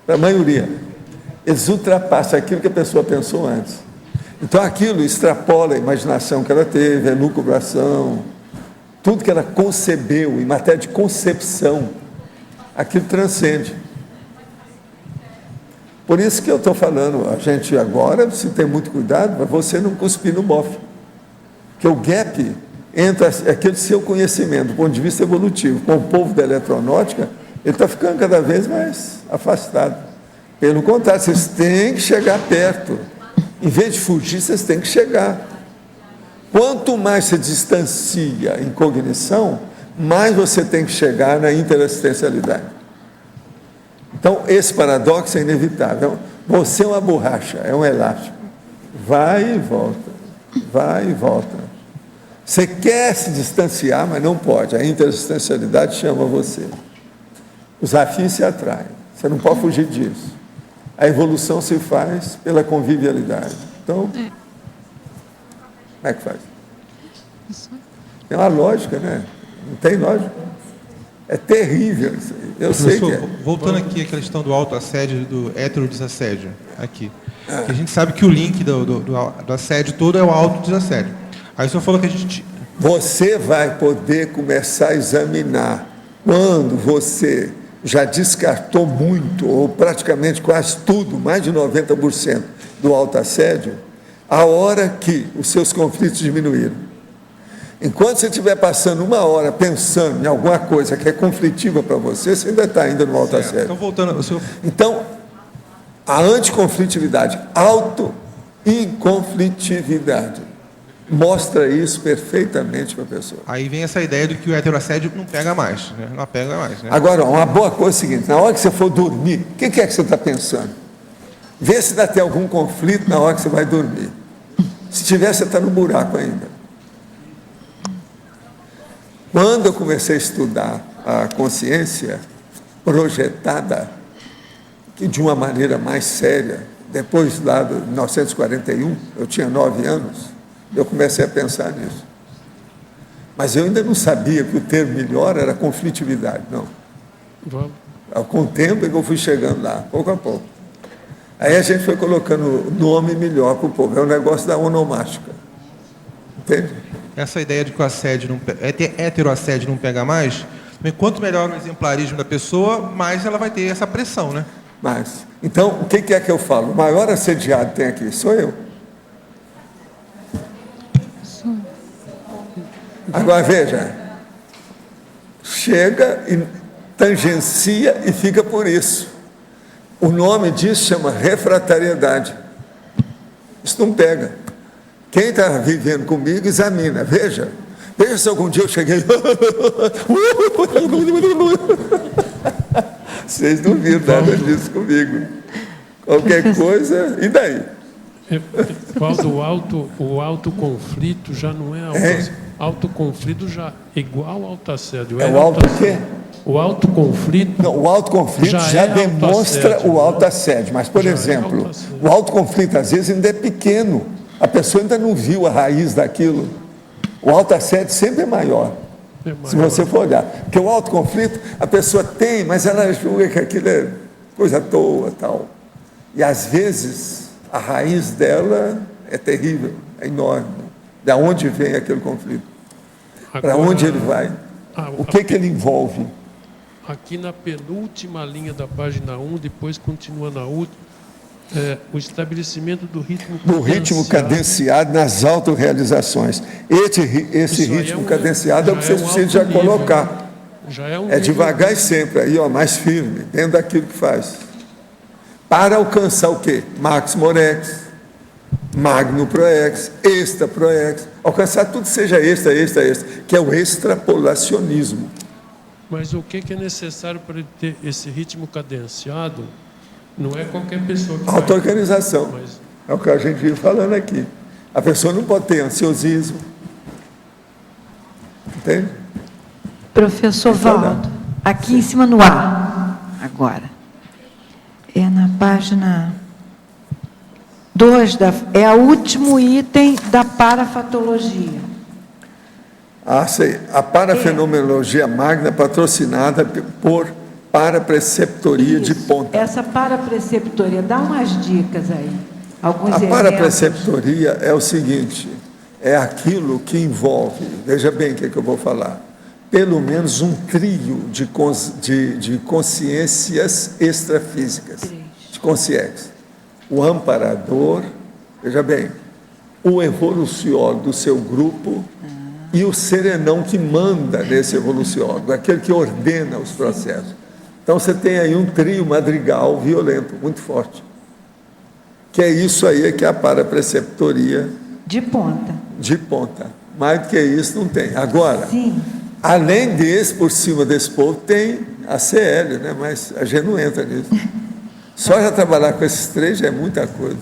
Para a maioria. Eles ultrapassam aquilo que a pessoa pensou antes. Então, aquilo extrapola a imaginação que ela teve, a elucubração, tudo que ela concebeu em matéria de concepção, aquilo transcende. Por isso que eu estou falando, a gente agora, se tem muito cuidado, para você não cuspir no bofe. Porque o gap entre aquele seu conhecimento, do ponto de vista evolutivo, com o povo da eletronáutica, ele está ficando cada vez mais afastado. Pelo contrário, vocês têm que chegar perto. Em vez de fugir, vocês têm que chegar. Quanto mais se distancia em cognição, mais você tem que chegar na interassistencialidade. Então, esse paradoxo é inevitável. Você é uma borracha, é um elástico. Vai e volta, vai e volta. Você quer se distanciar, mas não pode. A interassistencialidade chama você. Os afins se atraem. Você não pode fugir disso. A evolução se faz pela convivialidade. Então, como é que faz? Tem uma lógica, né? Não tem lógica? É terrível isso aí. Eu sei que é. Voltando aqui à questão do autoassédio e do heterodesassédio, aqui. Que a gente sabe que o link do assédio todo é o autodesassédio. Aí o senhor falou que a gente... Você vai poder começar a examinar quando você já descartou muito, ou praticamente quase tudo, mais de 90% do autoassédio, a hora que os seus conflitos diminuíram. Enquanto você estiver passando uma hora pensando em alguma coisa que é conflitiva para você, você ainda está ainda no autoassédio. Então, voltando... Então, a anticonflitividade, auto-inconflitividade, mostra isso perfeitamente para a pessoa. Aí vem essa ideia de que o heteroassédio não pega mais, né? Não apega mais, né? Agora, uma boa coisa é o seguinte, na hora que você for dormir, o que é que você está pensando? Vê se dá até algum conflito na hora que você vai dormir. Se tiver, você está no buraco ainda. Quando eu comecei a estudar a consciência projetada, que de uma maneira mais séria, depois lá de 1941, eu tinha 9 anos, eu comecei a pensar nisso. Mas eu ainda não sabia que o termo melhor era conflitividade, não. Com o tempo é que eu fui chegando lá, pouco a pouco. Aí a gente foi colocando nome melhor para o povo, é um negócio da onomástica. Entende? Essa ideia de que o assédio não, heteroassédio não pega mais, quanto melhor o exemplarismo da pessoa, mais ela vai ter essa pressão, né? Mas, então, o que é que eu falo? O maior assediado tem aqui, sou eu. Agora, veja, chega e tangencia e fica por isso. O nome disso chama refratariedade. Isso não pega. Quem está vivendo comigo, examina. Veja se algum dia eu cheguei... Vocês não viram nada disso comigo. Qualquer coisa, e daí? Valdo, o autoconflito já não é Alto conflito já igual ao alto-assédio. É o alto o quê? O alto conflito. Não, o alto conflito já demonstra o alto assédio. Mas, por exemplo, o alto conflito às vezes ainda é pequeno. A pessoa ainda não viu a raiz daquilo. O alto assédio sempre é maior. Se você for olhar. Porque o alto conflito, a pessoa tem, mas ela julga que aquilo é coisa à toa, tal. E às vezes a raiz dela é terrível, é enorme. De onde vem aquele conflito? Para onde ele vai? O que ele envolve? Aqui na penúltima linha da página 1, depois continua na última, o estabelecimento do ritmo cadenciado. Do ritmo cadenciado nas autorrealizações. Esse ritmo cadenciado é o que você precisa já colocar. É devagar e sempre, aí, ó, mais firme, dentro daquilo que faz. Para alcançar o quê? Max Morex, Magno Proex, Extra Proex, alcançar tudo que seja extra, que é o extrapolacionismo. Mas o que é necessário para ele ter esse ritmo cadenciado? Não é qualquer pessoa que auto-organização. É o que a gente vive falando aqui. A pessoa não pode ter ansiosismo. Entende? Professor Valdo, aqui em cima no A, agora. É na página 2, é o último item da parafatologia. Ah, sei. A parafenomenologia magna patrocinada por parapreceptoria de ponta. Essa parapreceptoria, dá umas dicas aí. Alguns a exemplos. parapreceptoria é o seguinte, é aquilo que envolve, veja bem o que eu vou falar, pelo menos um trio de consciências extrafísicas, de consciência. O amparador, veja bem, o evoluciólogo do seu grupo e o serenão que manda nesse evoluciólogo, aquele que ordena os processos. Então você tem aí um trio madrigal violento, muito forte. Que é isso aí que é a parapreceptoria. De ponta. De ponta. Mais do que isso não tem. Agora, além desse, por cima desse povo, tem a CL, né? Mas a gente não entra nisso. Só já trabalhar com esses três já é muita coisa.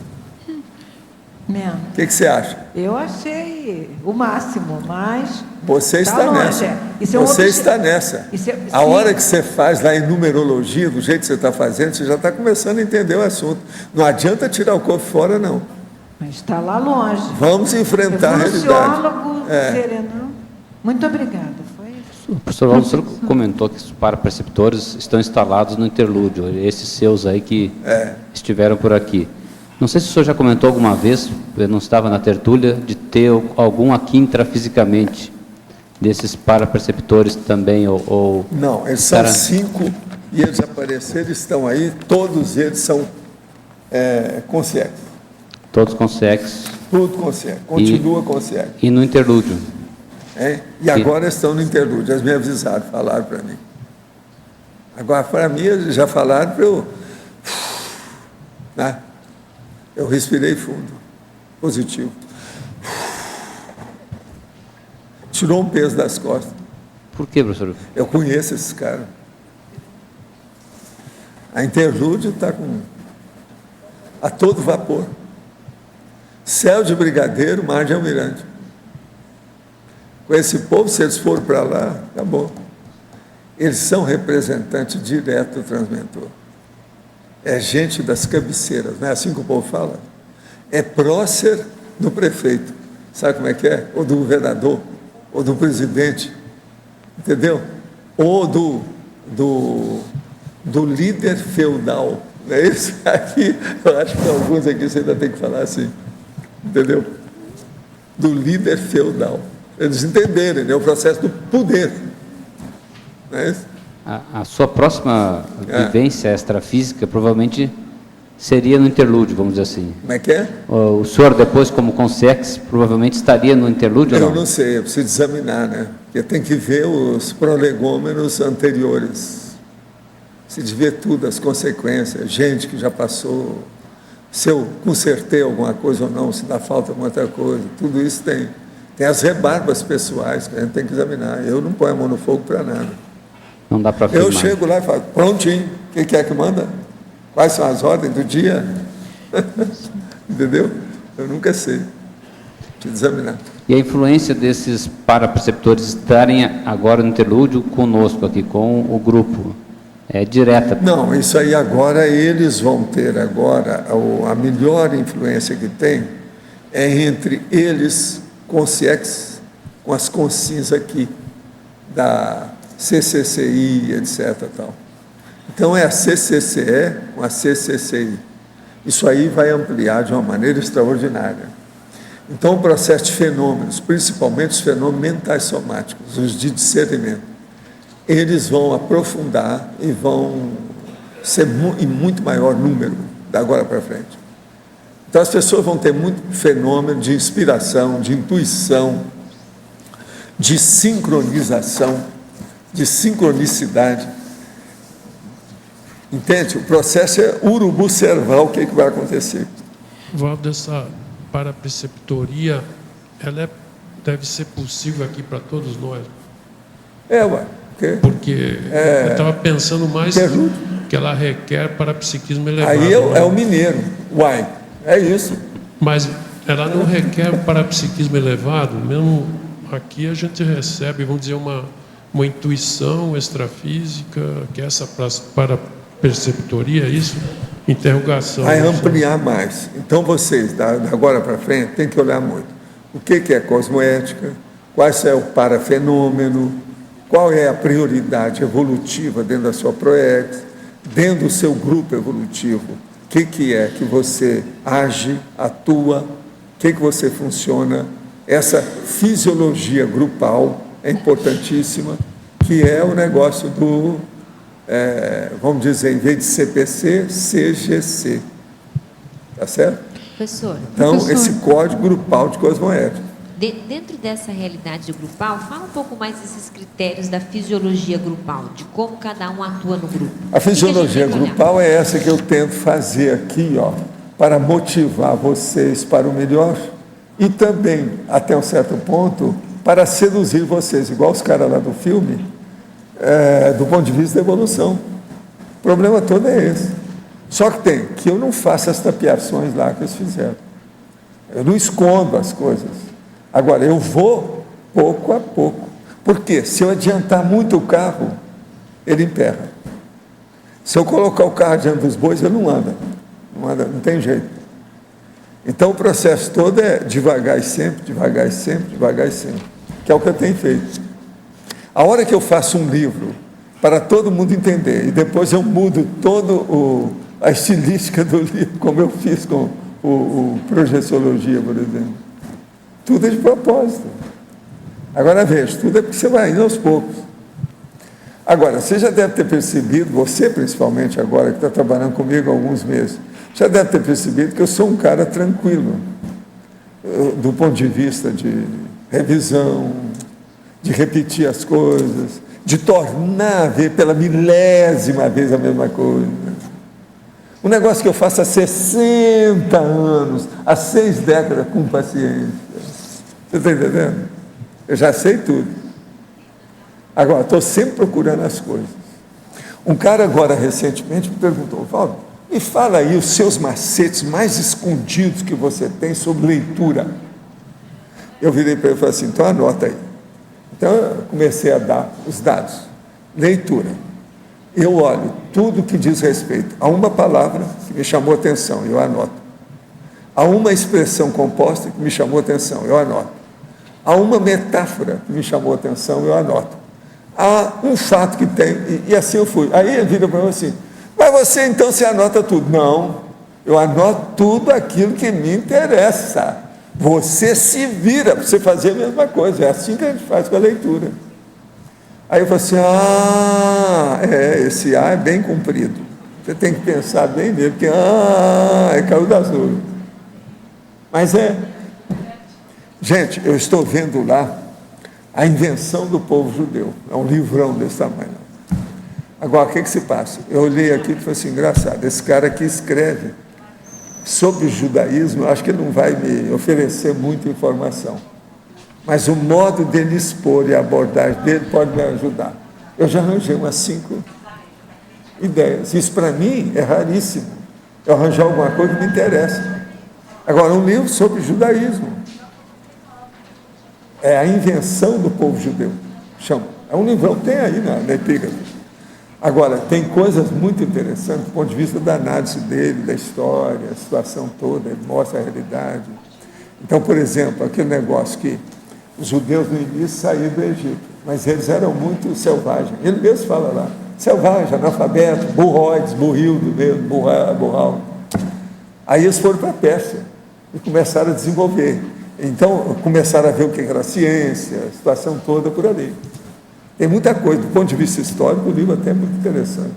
Mesmo. O que você acha? Eu achei o máximo, mas... Você está nessa. Você está nessa. A hora que você faz lá em numerologia, do jeito que você está fazendo, você já está começando a entender o assunto. Não adianta tirar o corpo fora, não. Mas está lá longe. Vamos enfrentar a realidade. Serenão. Muito obrigada. O professor Valdo, o senhor comentou que os parapreceptores estão instalados no interlúdio, esses seus aí que estiveram por aqui. Não sei se o senhor já comentou alguma vez, eu não estava na tertúlia, de ter algum aqui intrafisicamente, desses paraperceptores também, ou... Não, eles são 5 e eles apareceram, estão aí, todos eles são conscientes. Todos conscientes. Tudo consciente, continua consciente. E no interlúdio? E agora estão no interlúdio, eles me avisaram, falaram para mim. Agora, para mim, eles já falaram para eu... Né? Eu respirei fundo, positivo. Tirou um peso das costas. Por quê, professor? Eu conheço esses caras. A interlúdio está a todo vapor. Céu de brigadeiro, mar de almirante. Com esse povo, se eles forem para lá, acabou. Eles são representantes direto do transmentor. É gente das cabeceiras, não é assim que o povo fala? É prócer do prefeito, sabe como é que é? Ou do governador, ou do presidente, entendeu? Ou do líder feudal, não é isso? Aqui, eu acho que alguns aqui você ainda tem que falar assim, entendeu? Do líder feudal. Eles entenderem, né? O processo do poder, não é isso? A sua próxima vivência extrafísica provavelmente seria no interlúdio, vamos dizer assim. Como é que é? O senhor depois, como consciex, provavelmente estaria no interlúdio ou não? Eu não sei, eu preciso examinar, né? Porque tem que ver os prolegômenos anteriores. Precisa ver tudo, as consequências, gente que já passou, se eu consertei alguma coisa ou não, se dá falta alguma outra coisa, tudo isso tem. Tem as rebarbas pessoais que a gente tem que examinar. Eu não ponho a mão no fogo para nada. Não dá para afirmar. Eu chego lá e falo, prontinho, o que é que manda? Quais são as ordens do dia? Entendeu? Eu nunca sei. Preciso examinar. E a influência desses parapreceptores estarem agora no interlúdio conosco aqui, com o grupo, é direta? Não, isso aí agora eles vão ter agora, a melhor influência que tem é entre eles com o CIEX, com as consins aqui, da CCCI, etc. Tal. Então é a CCCE com a CCCI. Isso aí vai ampliar de uma maneira extraordinária. Então o processo de fenômenos, principalmente os fenômenos mentais somáticos, os de discernimento, eles vão aprofundar e vão ser em muito maior número da agora para frente. Então as pessoas vão ter muito fenômeno de inspiração, de intuição, de sincronização, de sincronicidade. Entende? O processo é urubu-servar o que vai acontecer. Valdo, essa parapreceptoria, ela deve ser possível aqui para todos nós. Ué. Porque eu estava pensando mais que ela requer parapsiquismo elevado. Aí é o mineiro. Uai, é isso. Mas ela não requer parapsiquismo elevado, mesmo aqui a gente recebe, vamos dizer, uma intuição extrafísica, que é essa paraperceptoria, é isso? Interrogação. Vai ampliar mais. Então vocês, da agora para frente, tem que olhar muito. O que é cosmoética? Quais é o parafenômeno? Qual é a prioridade evolutiva dentro da sua PROEX, dentro do seu grupo evolutivo? O que é que você age, atua, o que você funciona? Essa fisiologia grupal é importantíssima, que é o negócio do, vamos dizer, em vez de CPC, CGC. Tá certo? Professor. Então, esse código grupal de cosmoética. Dentro dessa realidade grupal, fala um pouco mais desses critérios da fisiologia grupal, de como cada um atua no grupo. A fisiologia grupal é essa que eu tento fazer aqui, para motivar vocês para o melhor e também, até um certo ponto, para seduzir vocês, igual os caras lá do filme, do ponto de vista da evolução. O problema todo é esse. Só que eu não faço as tapeações lá que eles fizeram. Eu não escondo as coisas. Agora, eu vou pouco a pouco. Por quê? Se eu adiantar muito o carro, ele emperra. Se eu colocar o carro diante dos bois, ele não anda. Não tem jeito. Então, o processo todo é devagar e sempre, devagar e sempre, devagar e sempre. Que é o que eu tenho feito. A hora que eu faço um livro, para todo mundo entender, e depois eu mudo toda a estilística do livro, como eu fiz com o Projeciologia, por exemplo. Tudo é de propósito. Agora veja, tudo é porque você vai indo aos poucos. Agora, você já deve ter percebido, você principalmente agora, que está trabalhando comigo há alguns meses, já deve ter percebido que eu sou um cara tranquilo, do ponto de vista de revisão, de repetir as coisas, de tornar a ver pela milésima vez a mesma coisa. Um negócio que eu faço há 60 anos, há 6 décadas, com paciência. Você está entendendo? Eu já sei tudo. Agora, estou sempre procurando as coisas. Um cara agora, recentemente, me perguntou, Valdo, me fala aí os seus macetes mais escondidos que você tem sobre leitura. Eu virei para ele e falei assim, então anota aí. Então, eu comecei a dar os dados. Leitura. Eu olho tudo que diz respeito a uma palavra que me chamou a atenção, eu anoto. A uma expressão composta que me chamou a atenção, eu anoto. Há uma metáfora que me chamou a atenção, eu anoto. Há um fato que tem, e assim eu fui. Aí ele vira para mim assim, mas você então se anota tudo. Não, eu anoto tudo aquilo que me interessa. Você se vira para você fazer a mesma coisa. É assim que a gente faz com a leitura. Aí eu falo assim, esse A é bem comprido. Você tem que pensar bem nele, porque é caiu da azul. Mas gente, eu estou vendo lá A Invenção do Povo Judeu. É um livrão desse tamanho. Agora, o que se passa? Eu olhei aqui e falei assim, engraçado, esse cara aqui escreve sobre o judaísmo, acho que ele não vai me oferecer muita informação. Mas o modo dele expor e a abordagem dele pode me ajudar. Eu já arranjei umas 5 ideias. Isso, para mim, é raríssimo. Eu arranjar alguma coisa que me interessa. Agora, um livro sobre judaísmo. É a invenção do povo judeu, chama. É um livrão, tem aí na epígrafe. Agora, tem coisas muito interessantes do ponto de vista da análise dele, da história, a situação toda, ele mostra a realidade. Então, por exemplo, aquele negócio que os judeus no início saíram do Egito, mas eles eram muito selvagens. Ele mesmo fala lá, selvagem, analfabeto, burroides, burrildo mesmo, burral. Aí eles foram para a Pérsia e começaram a desenvolver. Então, começaram a ver o que era a ciência, a situação toda por ali. Tem muita coisa, do ponto de vista histórico, o livro até é muito interessante.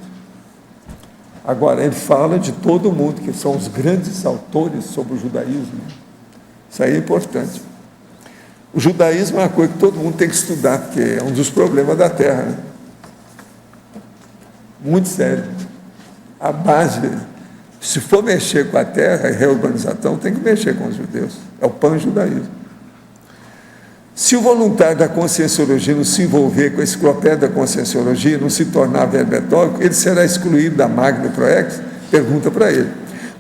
Agora, ele fala de todo mundo, que são os grandes autores sobre o judaísmo. Isso aí é importante. O judaísmo é uma coisa que todo mundo tem que estudar, porque é um dos problemas da Terra, né? Muito sério. A base, se for mexer com a Terra e reurbanização, tem que mexer com os judeus. É o pan-judaísmo. Se o voluntário da Conscienciologia não se envolver com a enciclopédia da Conscienciologia, não se tornar verbetórico, ele será excluído da Magna Proex? Pergunta para ele.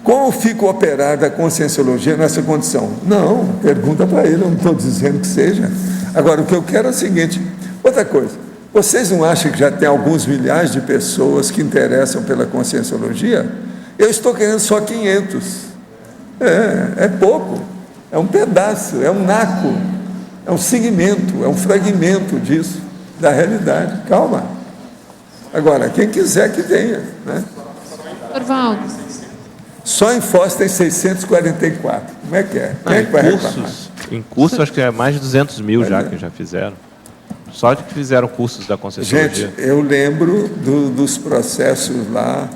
Como fica o operário da Conscienciologia nessa condição? Não, pergunta para ele, eu não estou dizendo que seja. Agora, o que eu quero é o seguinte, outra coisa, vocês não acham que já tem alguns milhares de pessoas que interessam pela Conscienciologia? Eu estou querendo só 500. É pouco, é um pedaço, é um naco, é um segmento, é um fragmento disso, da realidade. Calma. Agora, quem quiser que venha, né? Orvaldo. Só em Foz tem 644. Como é que é? Quem é que vai reclamar? Em curso, acho que é mais de 200 mil que já fizeram. Só de que fizeram cursos da Conscienciologia. Gente, eu lembro dos processos lá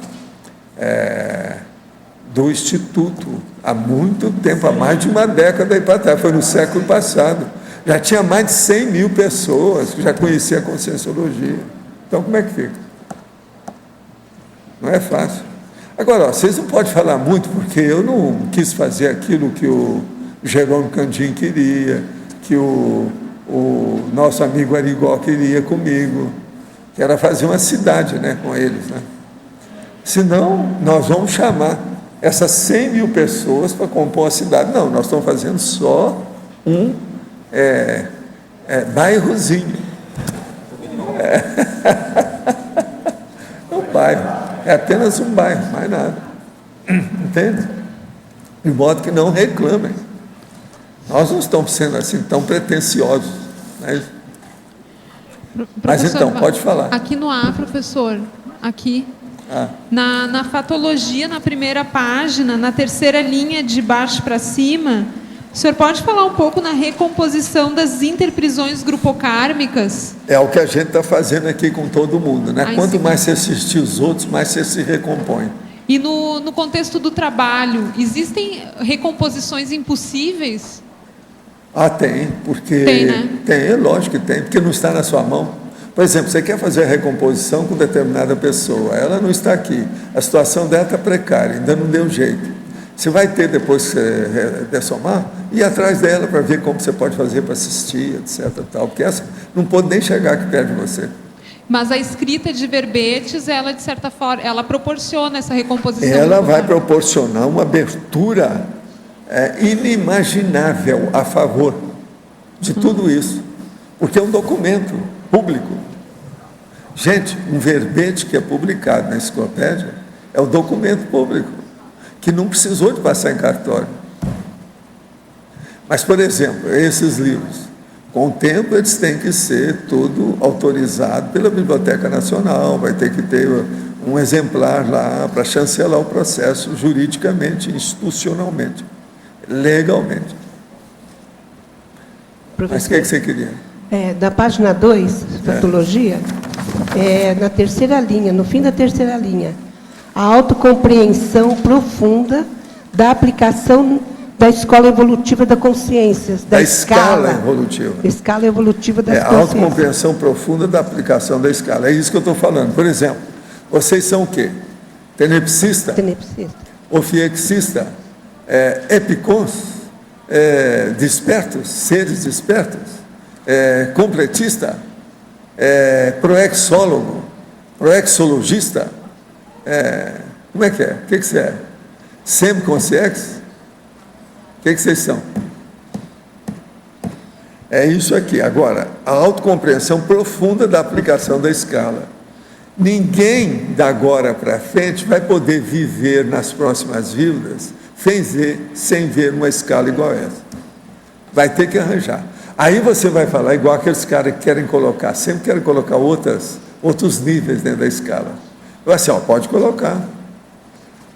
do Instituto, há muito tempo, há mais de uma década aí para trás, foi no século passado. Já tinha mais de 100 mil pessoas que já conheciam a Conscienciologia. Então, como é que fica? Não é fácil. Agora, vocês não podem falar muito, porque eu não quis fazer aquilo que o Jerônimo Candim queria, que o nosso amigo Arigó queria comigo, que era fazer uma cidade, né, com eles, né? Senão, nós vamos chamar essas 100 mil pessoas para compor a cidade. Não, nós estamos fazendo só um bairrozinho. Um bairro. É apenas um bairro, mais nada. Entende? De modo que não reclamem. Nós não estamos sendo assim tão pretensiosos. Né? Mas então, pode falar. Aqui no A, professor, aqui, na fatologia, na primeira página, na terceira linha de baixo para cima, o senhor pode falar um pouco na recomposição das interprisões grupocármicas? É o que a gente está fazendo aqui com todo mundo, né? Quanto mais você assistir os outros, mais você se recompõe. E no contexto do trabalho, existem recomposições impossíveis? Tem, porque... Tem, né? Tem, lógico que tem, porque não está na sua mão. Por exemplo, você quer fazer a recomposição com determinada pessoa, ela não está aqui, a situação dela está precária, ainda não deu jeito. Você vai ter, depois que você dessomar, ir atrás dela para ver como você pode fazer para assistir, etc. Tal, porque essa não pode nem chegar aqui perto de você. Mas a escrita de verbetes, ela, de certa forma, ela proporciona essa recomposição. Ela vai proporcionar uma abertura inimaginável a favor de tudo isso, porque é um documento público. Gente, um verbete que é publicado na enciclopédia é um documento público, que não precisou de passar em cartório. Mas, por exemplo, esses livros, com o tempo eles têm que ser tudo autorizado pela Biblioteca Nacional, vai ter que ter um exemplar lá para chancelar o processo juridicamente, institucionalmente, legalmente. Professor, mas o que você queria? Da página 2, Fatologia, na terceira linha, no fim da terceira linha, a autocompreensão profunda da aplicação da escola evolutiva da consciência. Da escala evolutiva. Escala evolutiva das consciências. A autocompreensão profunda da aplicação da escala. É isso que eu estou falando. Por exemplo, vocês são o quê? Tenepsista? Tenepsista. Ofiexista? Epicons? Despertos? Seres despertos? Completista? Proexólogo? Proexologista? Como é que é? O que você é? Semiconsciex? O que vocês são? É isso aqui. Agora, a autocompreensão profunda da aplicação da escala. Ninguém, da agora para frente, vai poder viver nas próximas vidas sem ver uma escala igual a essa. Vai ter que arranjar. Aí você vai falar igual aqueles caras que querem colocar, sempre querem colocar outros níveis dentro da escala. Eu assim, pode colocar.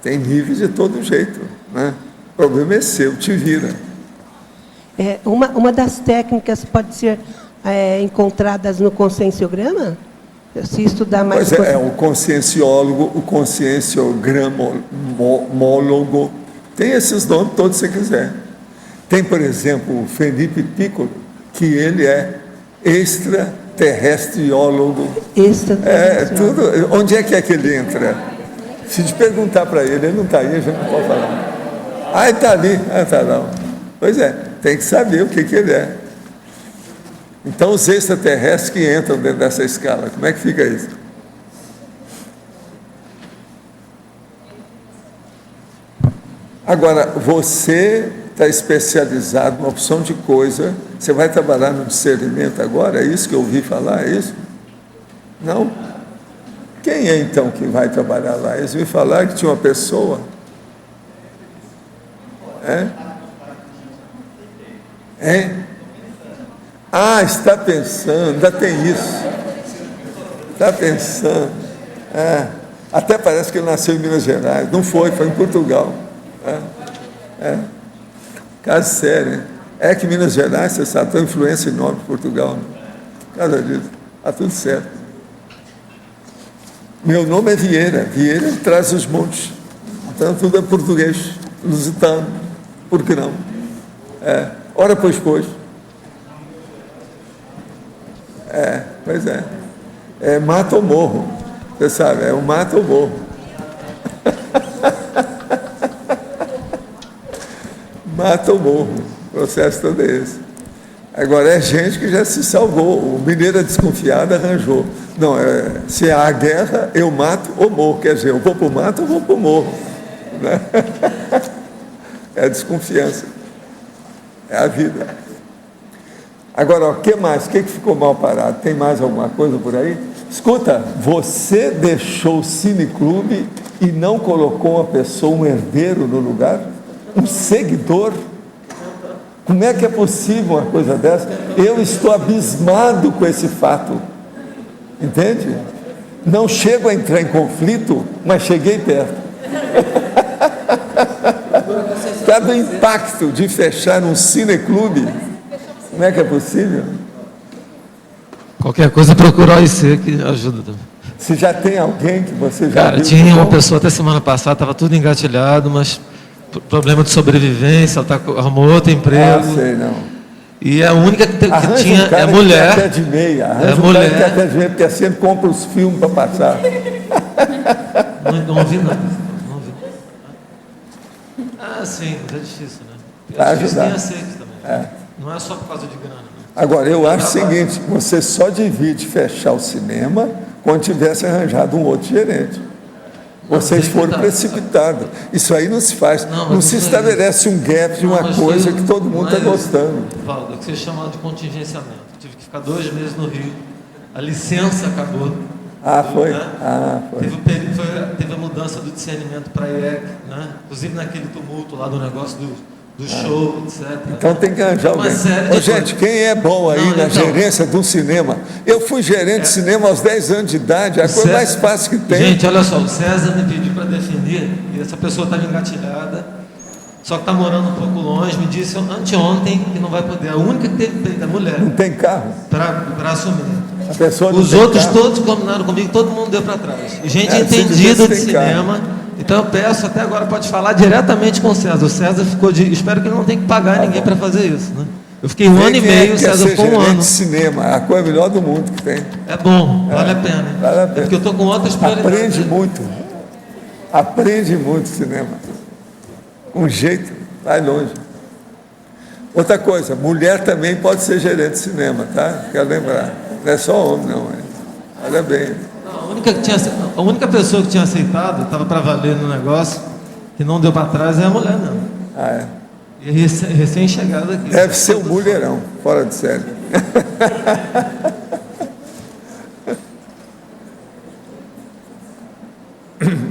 Tem níveis de todo jeito, né? O problema é seu, te vira. Uma das técnicas pode ser encontradas no conscienciograma? Se estudar mais... Pois o conscienciólogo, o conscienciogramólogo, tem esses nomes todos se você quiser. Tem, por exemplo, o Felipe Piccolo, que ele é extraterrestriólogo. Tudo. Onde é que ele entra? Se te perguntar para ele não está aí, a gente não pode falar. Ele está ali. Está não. Pois tem que saber o que ele é. Então, os extraterrestres que entram dentro dessa escala, como é que fica isso? Agora, você está especializado numa opção de coisa, você vai trabalhar no discernimento agora? É isso que eu ouvi falar? É isso? Não? Quem é então que vai trabalhar lá? Eles me falaram que tinha uma pessoa. Está pensando, ainda tem isso. Está pensando. Até parece que ele nasceu em Minas Gerais. Não foi em Portugal. Caso sério, hein? Que Minas Gerais, você sabe, tem uma influência enorme em Portugal. Né? Cada disso. Está tudo certo. Meu nome é Vieira. Vieira traz os montes. Então tudo é português, lusitano. Por que não? Ora, pois. Pois é. Mata ou morro. Você sabe, o mata ou morro. Mata ou morro. O processo todo é esse. Agora, é gente que já se salvou. O mineiro desconfiado arranjou. Não, se há guerra, eu mato ou morro. Quer dizer, eu vou para o mato ou vou para o morro. Né? É a desconfiança. É a vida. Agora, o que mais? O que ficou mal parado? Tem mais alguma coisa por aí? Escuta, você deixou o cineclube e não colocou uma pessoa, um herdeiro no lugar? Um seguidor? Como é que é possível uma coisa dessa? Eu estou abismado com esse fato. Entende? Não chego a entrar em conflito, mas cheguei perto. Cada impacto de fechar um cineclube, como é que é possível? Qualquer coisa procura o OIC que ajuda também. Se já tem alguém que você já viu? Tinha uma pessoa até semana passada, estava tudo engatilhado, mas problema de sobrevivência, ela arrumou outro emprego. Sei, não. E a única que tinha é mulher. Até de meia. Arranja mulher. Que até de meia, porque sempre compra os filmes para passar. Não ouvi nada. Sim, mas é difícil, né? Para ajudar. Tem aceito também. Não é só por causa de grana. Né? Agora, eu acho o seguinte, você só divide fechar o cinema quando tivesse arranjado um outro gerente. Vocês foram precipitados. Isso aí não se faz. Não se estabelece um gap de uma coisa que todo mundo está gostando. Valdo, é que você chama de contingenciamento. Eu tive que ficar 2 meses no Rio. A licença acabou. Foi? Né? Foi. Teve a mudança do discernimento para a IEC, né? Inclusive naquele tumulto lá do negócio do show, etc. Então tem que arranjar alguém. Gente, quem é bom aí na gerência de um cinema? Eu fui gerente de cinema aos 10 anos de idade, a coisa mais fácil que tem. Gente, olha só, o César me pediu para definir, e essa pessoa estava engatilhada, só que está morando um pouco longe, me disse anteontem que não vai poder. A única que teve peito é a mulher. Não tem carro? Para assumir. A pessoa os outros todos combinaram comigo, todo mundo deu para trás. E gente entendida de cinema. Então eu peço, até agora pode falar diretamente com o César. O César ficou espero que ele não tenha que pagar ninguém para fazer isso. Né? Eu fiquei 1 ano e meio, o César ficou 1 ano. De cinema, a coisa melhor do mundo que tem. É bom, vale a pena. Vale a pena. É porque eu estou com outras prioridades. Aprende muito cinema. Um jeito, vai longe. Outra coisa, mulher também pode ser gerente de cinema, tá? Quero lembrar. Não é só homem, não. Olha bem. A única pessoa que tinha aceitado, estava para valer no negócio, que não deu para trás, é a mulher, não. Recém-chegado aqui. Deve ser um mulherão, fora de série.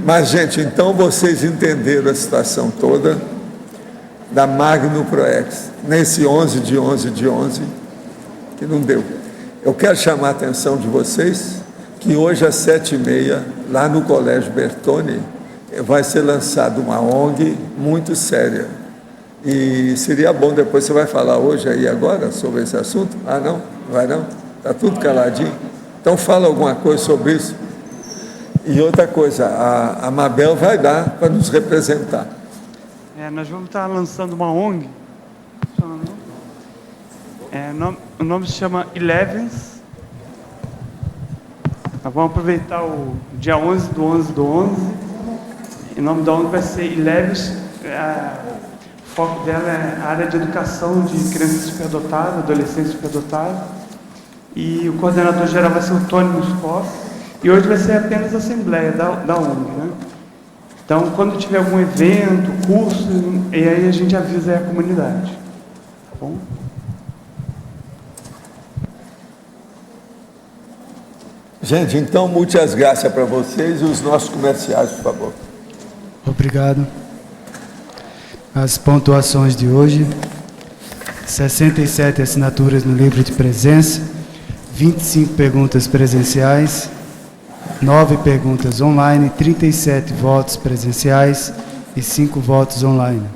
Mas, gente, então vocês entenderam a situação toda da Magno Proex, nesse 11 de 11 de 11, que não deu. Eu quero chamar a atenção de vocês que hoje às 7h30, lá no Colégio Bertone, vai ser lançada uma ONG muito séria. E seria bom, depois você vai falar hoje aí agora sobre esse assunto? Ah, não? Vai não? Está tudo caladinho? Então fala alguma coisa sobre isso. E outra coisa, a Mabel vai dar para nos representar. Nós vamos estar lançando uma ONG. O nome se chama Elevens. Nós vamos aproveitar o dia 11 do 11 do 11. E o nome da ONG vai ser Elevens. O foco dela é a área de educação de crianças superdotadas, adolescentes superdotados. E o coordenador geral vai ser o Tony Muscoff. E hoje vai ser apenas a assembleia da ONG, né? Então, quando tiver algum evento, curso, e aí a gente avisa aí a comunidade. Tá bom? Gente, então, muitas graças para vocês e os nossos comerciais, por favor. Obrigado. As pontuações de hoje: 67 assinaturas no livro de presença, 25 perguntas presenciais, 9 perguntas online, 37 votos presenciais e 5 votos online.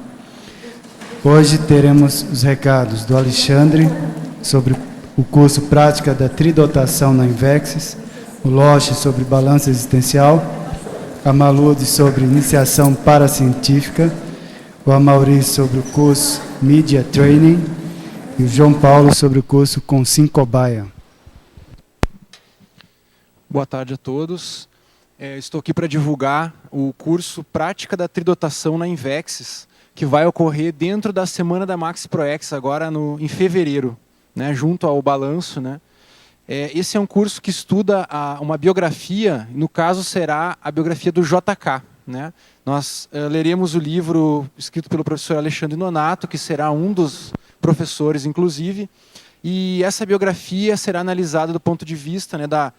Hoje teremos os recados do Alexandre sobre o curso Prática da Tridotação na Invexis, o Loche sobre Balanço Existencial, a Malude sobre Iniciação Paracientífica, o Amaury sobre o curso Media Training e o João Paulo sobre o curso Consim Cobaia. Boa tarde a todos. Estou aqui para divulgar o curso Prática da Tridotação na Invexis, que vai ocorrer dentro da Semana da Maxi Proex, agora em fevereiro, né, junto ao balanço, né. Esse é um curso que estuda uma biografia, no caso será a biografia do JK. Né. Nós leremos o livro escrito pelo professor Alexandre Nonato, que será um dos professores, inclusive, e essa biografia será analisada do ponto de vista, né, da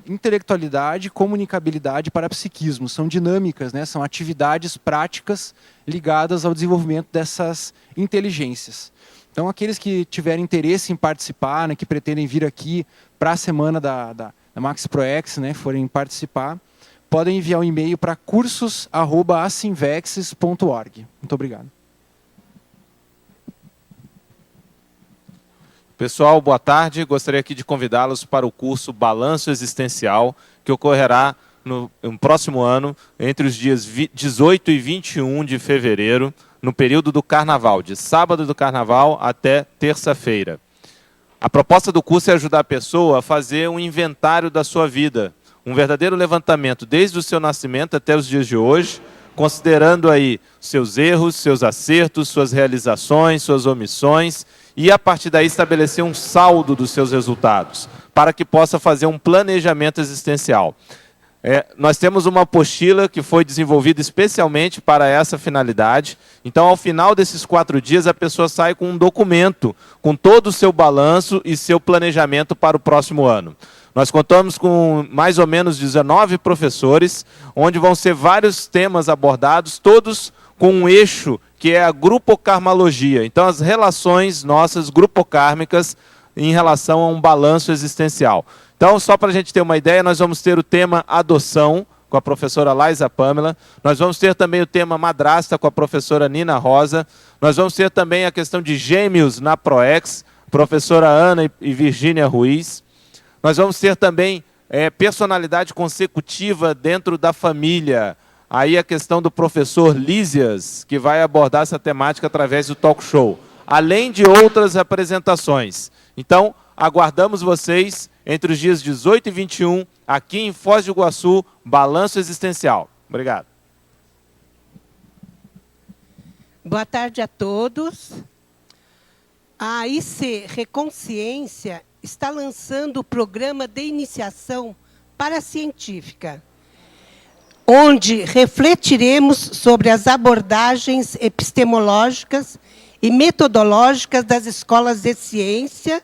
intelectualidade, comunicabilidade e parapsiquismo. São dinâmicas, né? São atividades práticas ligadas ao desenvolvimento dessas inteligências. Então, aqueles que tiverem interesse em participar, né, que pretendem vir aqui para a semana da Maxi Proex, né, forem participar, podem enviar um e-mail para cursos@asinvexis.org. Muito obrigado. Pessoal, boa tarde. Gostaria aqui de convidá-los para o curso Balanço Existencial, que ocorrerá no próximo ano, entre os dias 18 e 21 de fevereiro, no período do Carnaval, de sábado do Carnaval até terça-feira. A proposta do curso é ajudar a pessoa a fazer um inventário da sua vida, um verdadeiro levantamento desde o seu nascimento até os dias de hoje, considerando aí seus erros, seus acertos, suas realizações, suas omissões, e a partir daí estabelecer um saldo dos seus resultados, para que possa fazer um planejamento existencial. Nós temos uma apostila que foi desenvolvida especialmente para essa finalidade. Então, ao final desses 4 dias, a pessoa sai com um documento, com todo o seu balanço e seu planejamento para o próximo ano. Nós contamos com mais ou menos 19 professores, onde vão ser vários temas abordados, todos com um eixo que é a grupocarmalogia. Então, as relações nossas grupocármicas em relação a um balanço existencial. Então, só para a gente ter uma ideia, nós vamos ter o tema adoção, com a professora Laisa Pamela. Nós vamos ter também o tema madrasta, com a professora Nina Rosa. Nós vamos ter também a questão de gêmeos na Proex, professora Ana e Virgínia Ruiz. Nós vamos ter também personalidade consecutiva dentro da família. Aí a questão do professor Lísias, que vai abordar essa temática através do talk show, além de outras apresentações. Então, aguardamos vocês entre os dias 18 e 21, aqui em Foz do Iguaçu, Balanço Existencial. Obrigado. Boa tarde a todos. A IC Reconsciência está lançando o programa de iniciação paracientífica, onde refletiremos sobre as abordagens epistemológicas e metodológicas das escolas de ciência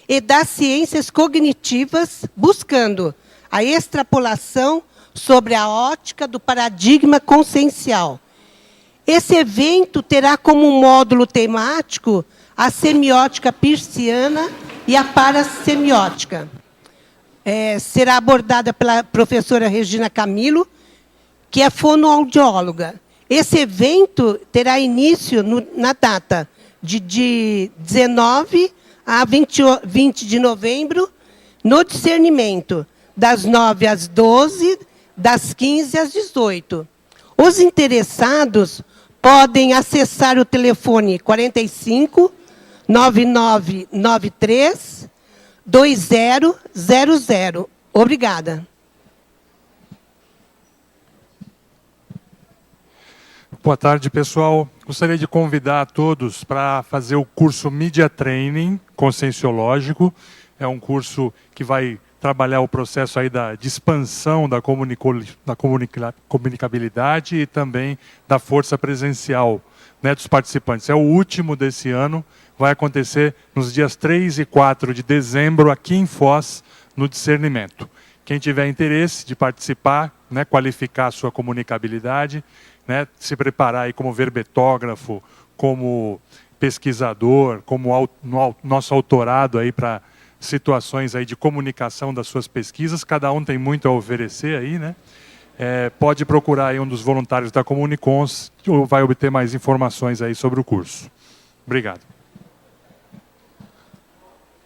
e das ciências cognitivas, buscando a extrapolação sobre a ótica do paradigma consciencial. Esse evento terá como módulo temático a semiótica peirciana e a parasemiótica. Será abordada pela professora Regina Camilo, que é fonoaudióloga. Esse evento terá início na data de 19 a 20 de novembro, no discernimento, das 9 às 12, das 15 às 18. Os interessados podem acessar o telefone 45 9993 2000. Obrigada. Boa tarde, pessoal. Gostaria de convidar a todos para fazer o curso Media Training Conscienciológico. É um curso que vai trabalhar o processo aí de expansão da comunicabilidade e também da força presencial, né, dos participantes. É o último desse ano, vai acontecer nos dias 3 e 4 de dezembro, aqui em Foz, no Discernimento. Quem tiver interesse de participar, né, qualificar a sua comunicabilidade, né, se preparar aí como verbetógrafo, como pesquisador, como nosso autorado aí para situações aí de comunicação das suas pesquisas, cada um tem muito a oferecer aí, né? Pode procurar aí um dos voluntários da Comunicons, que vai obter mais informações aí sobre o curso. Obrigado.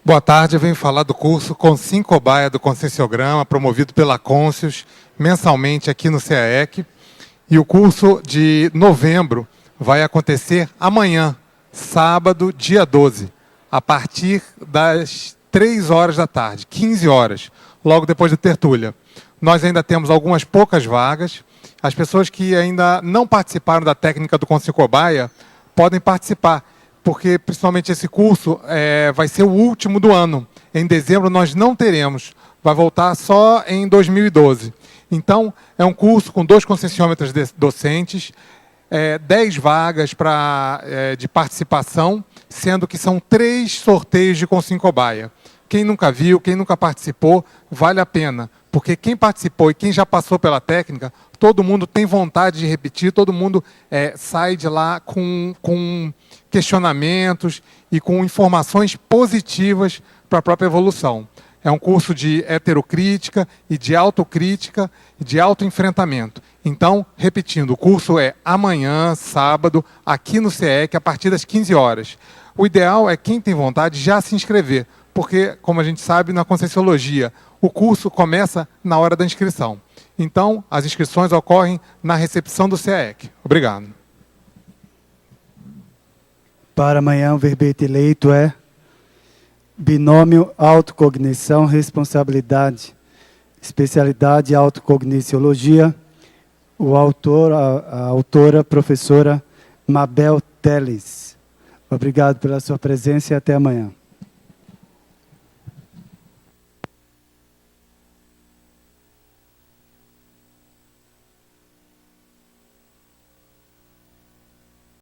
Boa tarde, eu venho falar do curso Consciencobaia do Conscienciograma, promovido pela Conscius, mensalmente aqui no CAEC. E o curso de novembro vai acontecer amanhã, sábado, dia 12, a partir das 3 horas da tarde, 15 horas, logo depois da tertúlia. Nós ainda temos algumas poucas vagas. As pessoas que ainda não participaram da técnica do Consciencobaia podem participar, porque principalmente esse curso vai ser o último do ano. Em dezembro nós não teremos, vai voltar só em 2012. Então, é um curso com 2 conscienciômetros docentes, 10 vagas de participação, sendo que são 3 sorteios de Consciencobaia. Quem nunca viu, quem nunca participou, vale a pena, porque quem participou e quem já passou pela técnica, todo mundo tem vontade de repetir, todo mundo sai de lá com questionamentos e com informações positivas para a própria evolução. É um curso de heterocrítica e de autocrítica e de autoenfrentamento. Então, repetindo, o curso é amanhã, sábado, aqui no CEEC, a partir das 15 horas. O ideal é quem tem vontade já se inscrever, porque, como a gente sabe, na Conscienciologia, o curso começa na hora da inscrição. Então, as inscrições ocorrem na recepção do CEEC. Obrigado. Para amanhã, o verbete eleito é binômio autocognição, responsabilidade, especialidade autocogniciologia. O autor, a autora, professora Mabel Teles. Obrigado pela sua presença e até amanhã.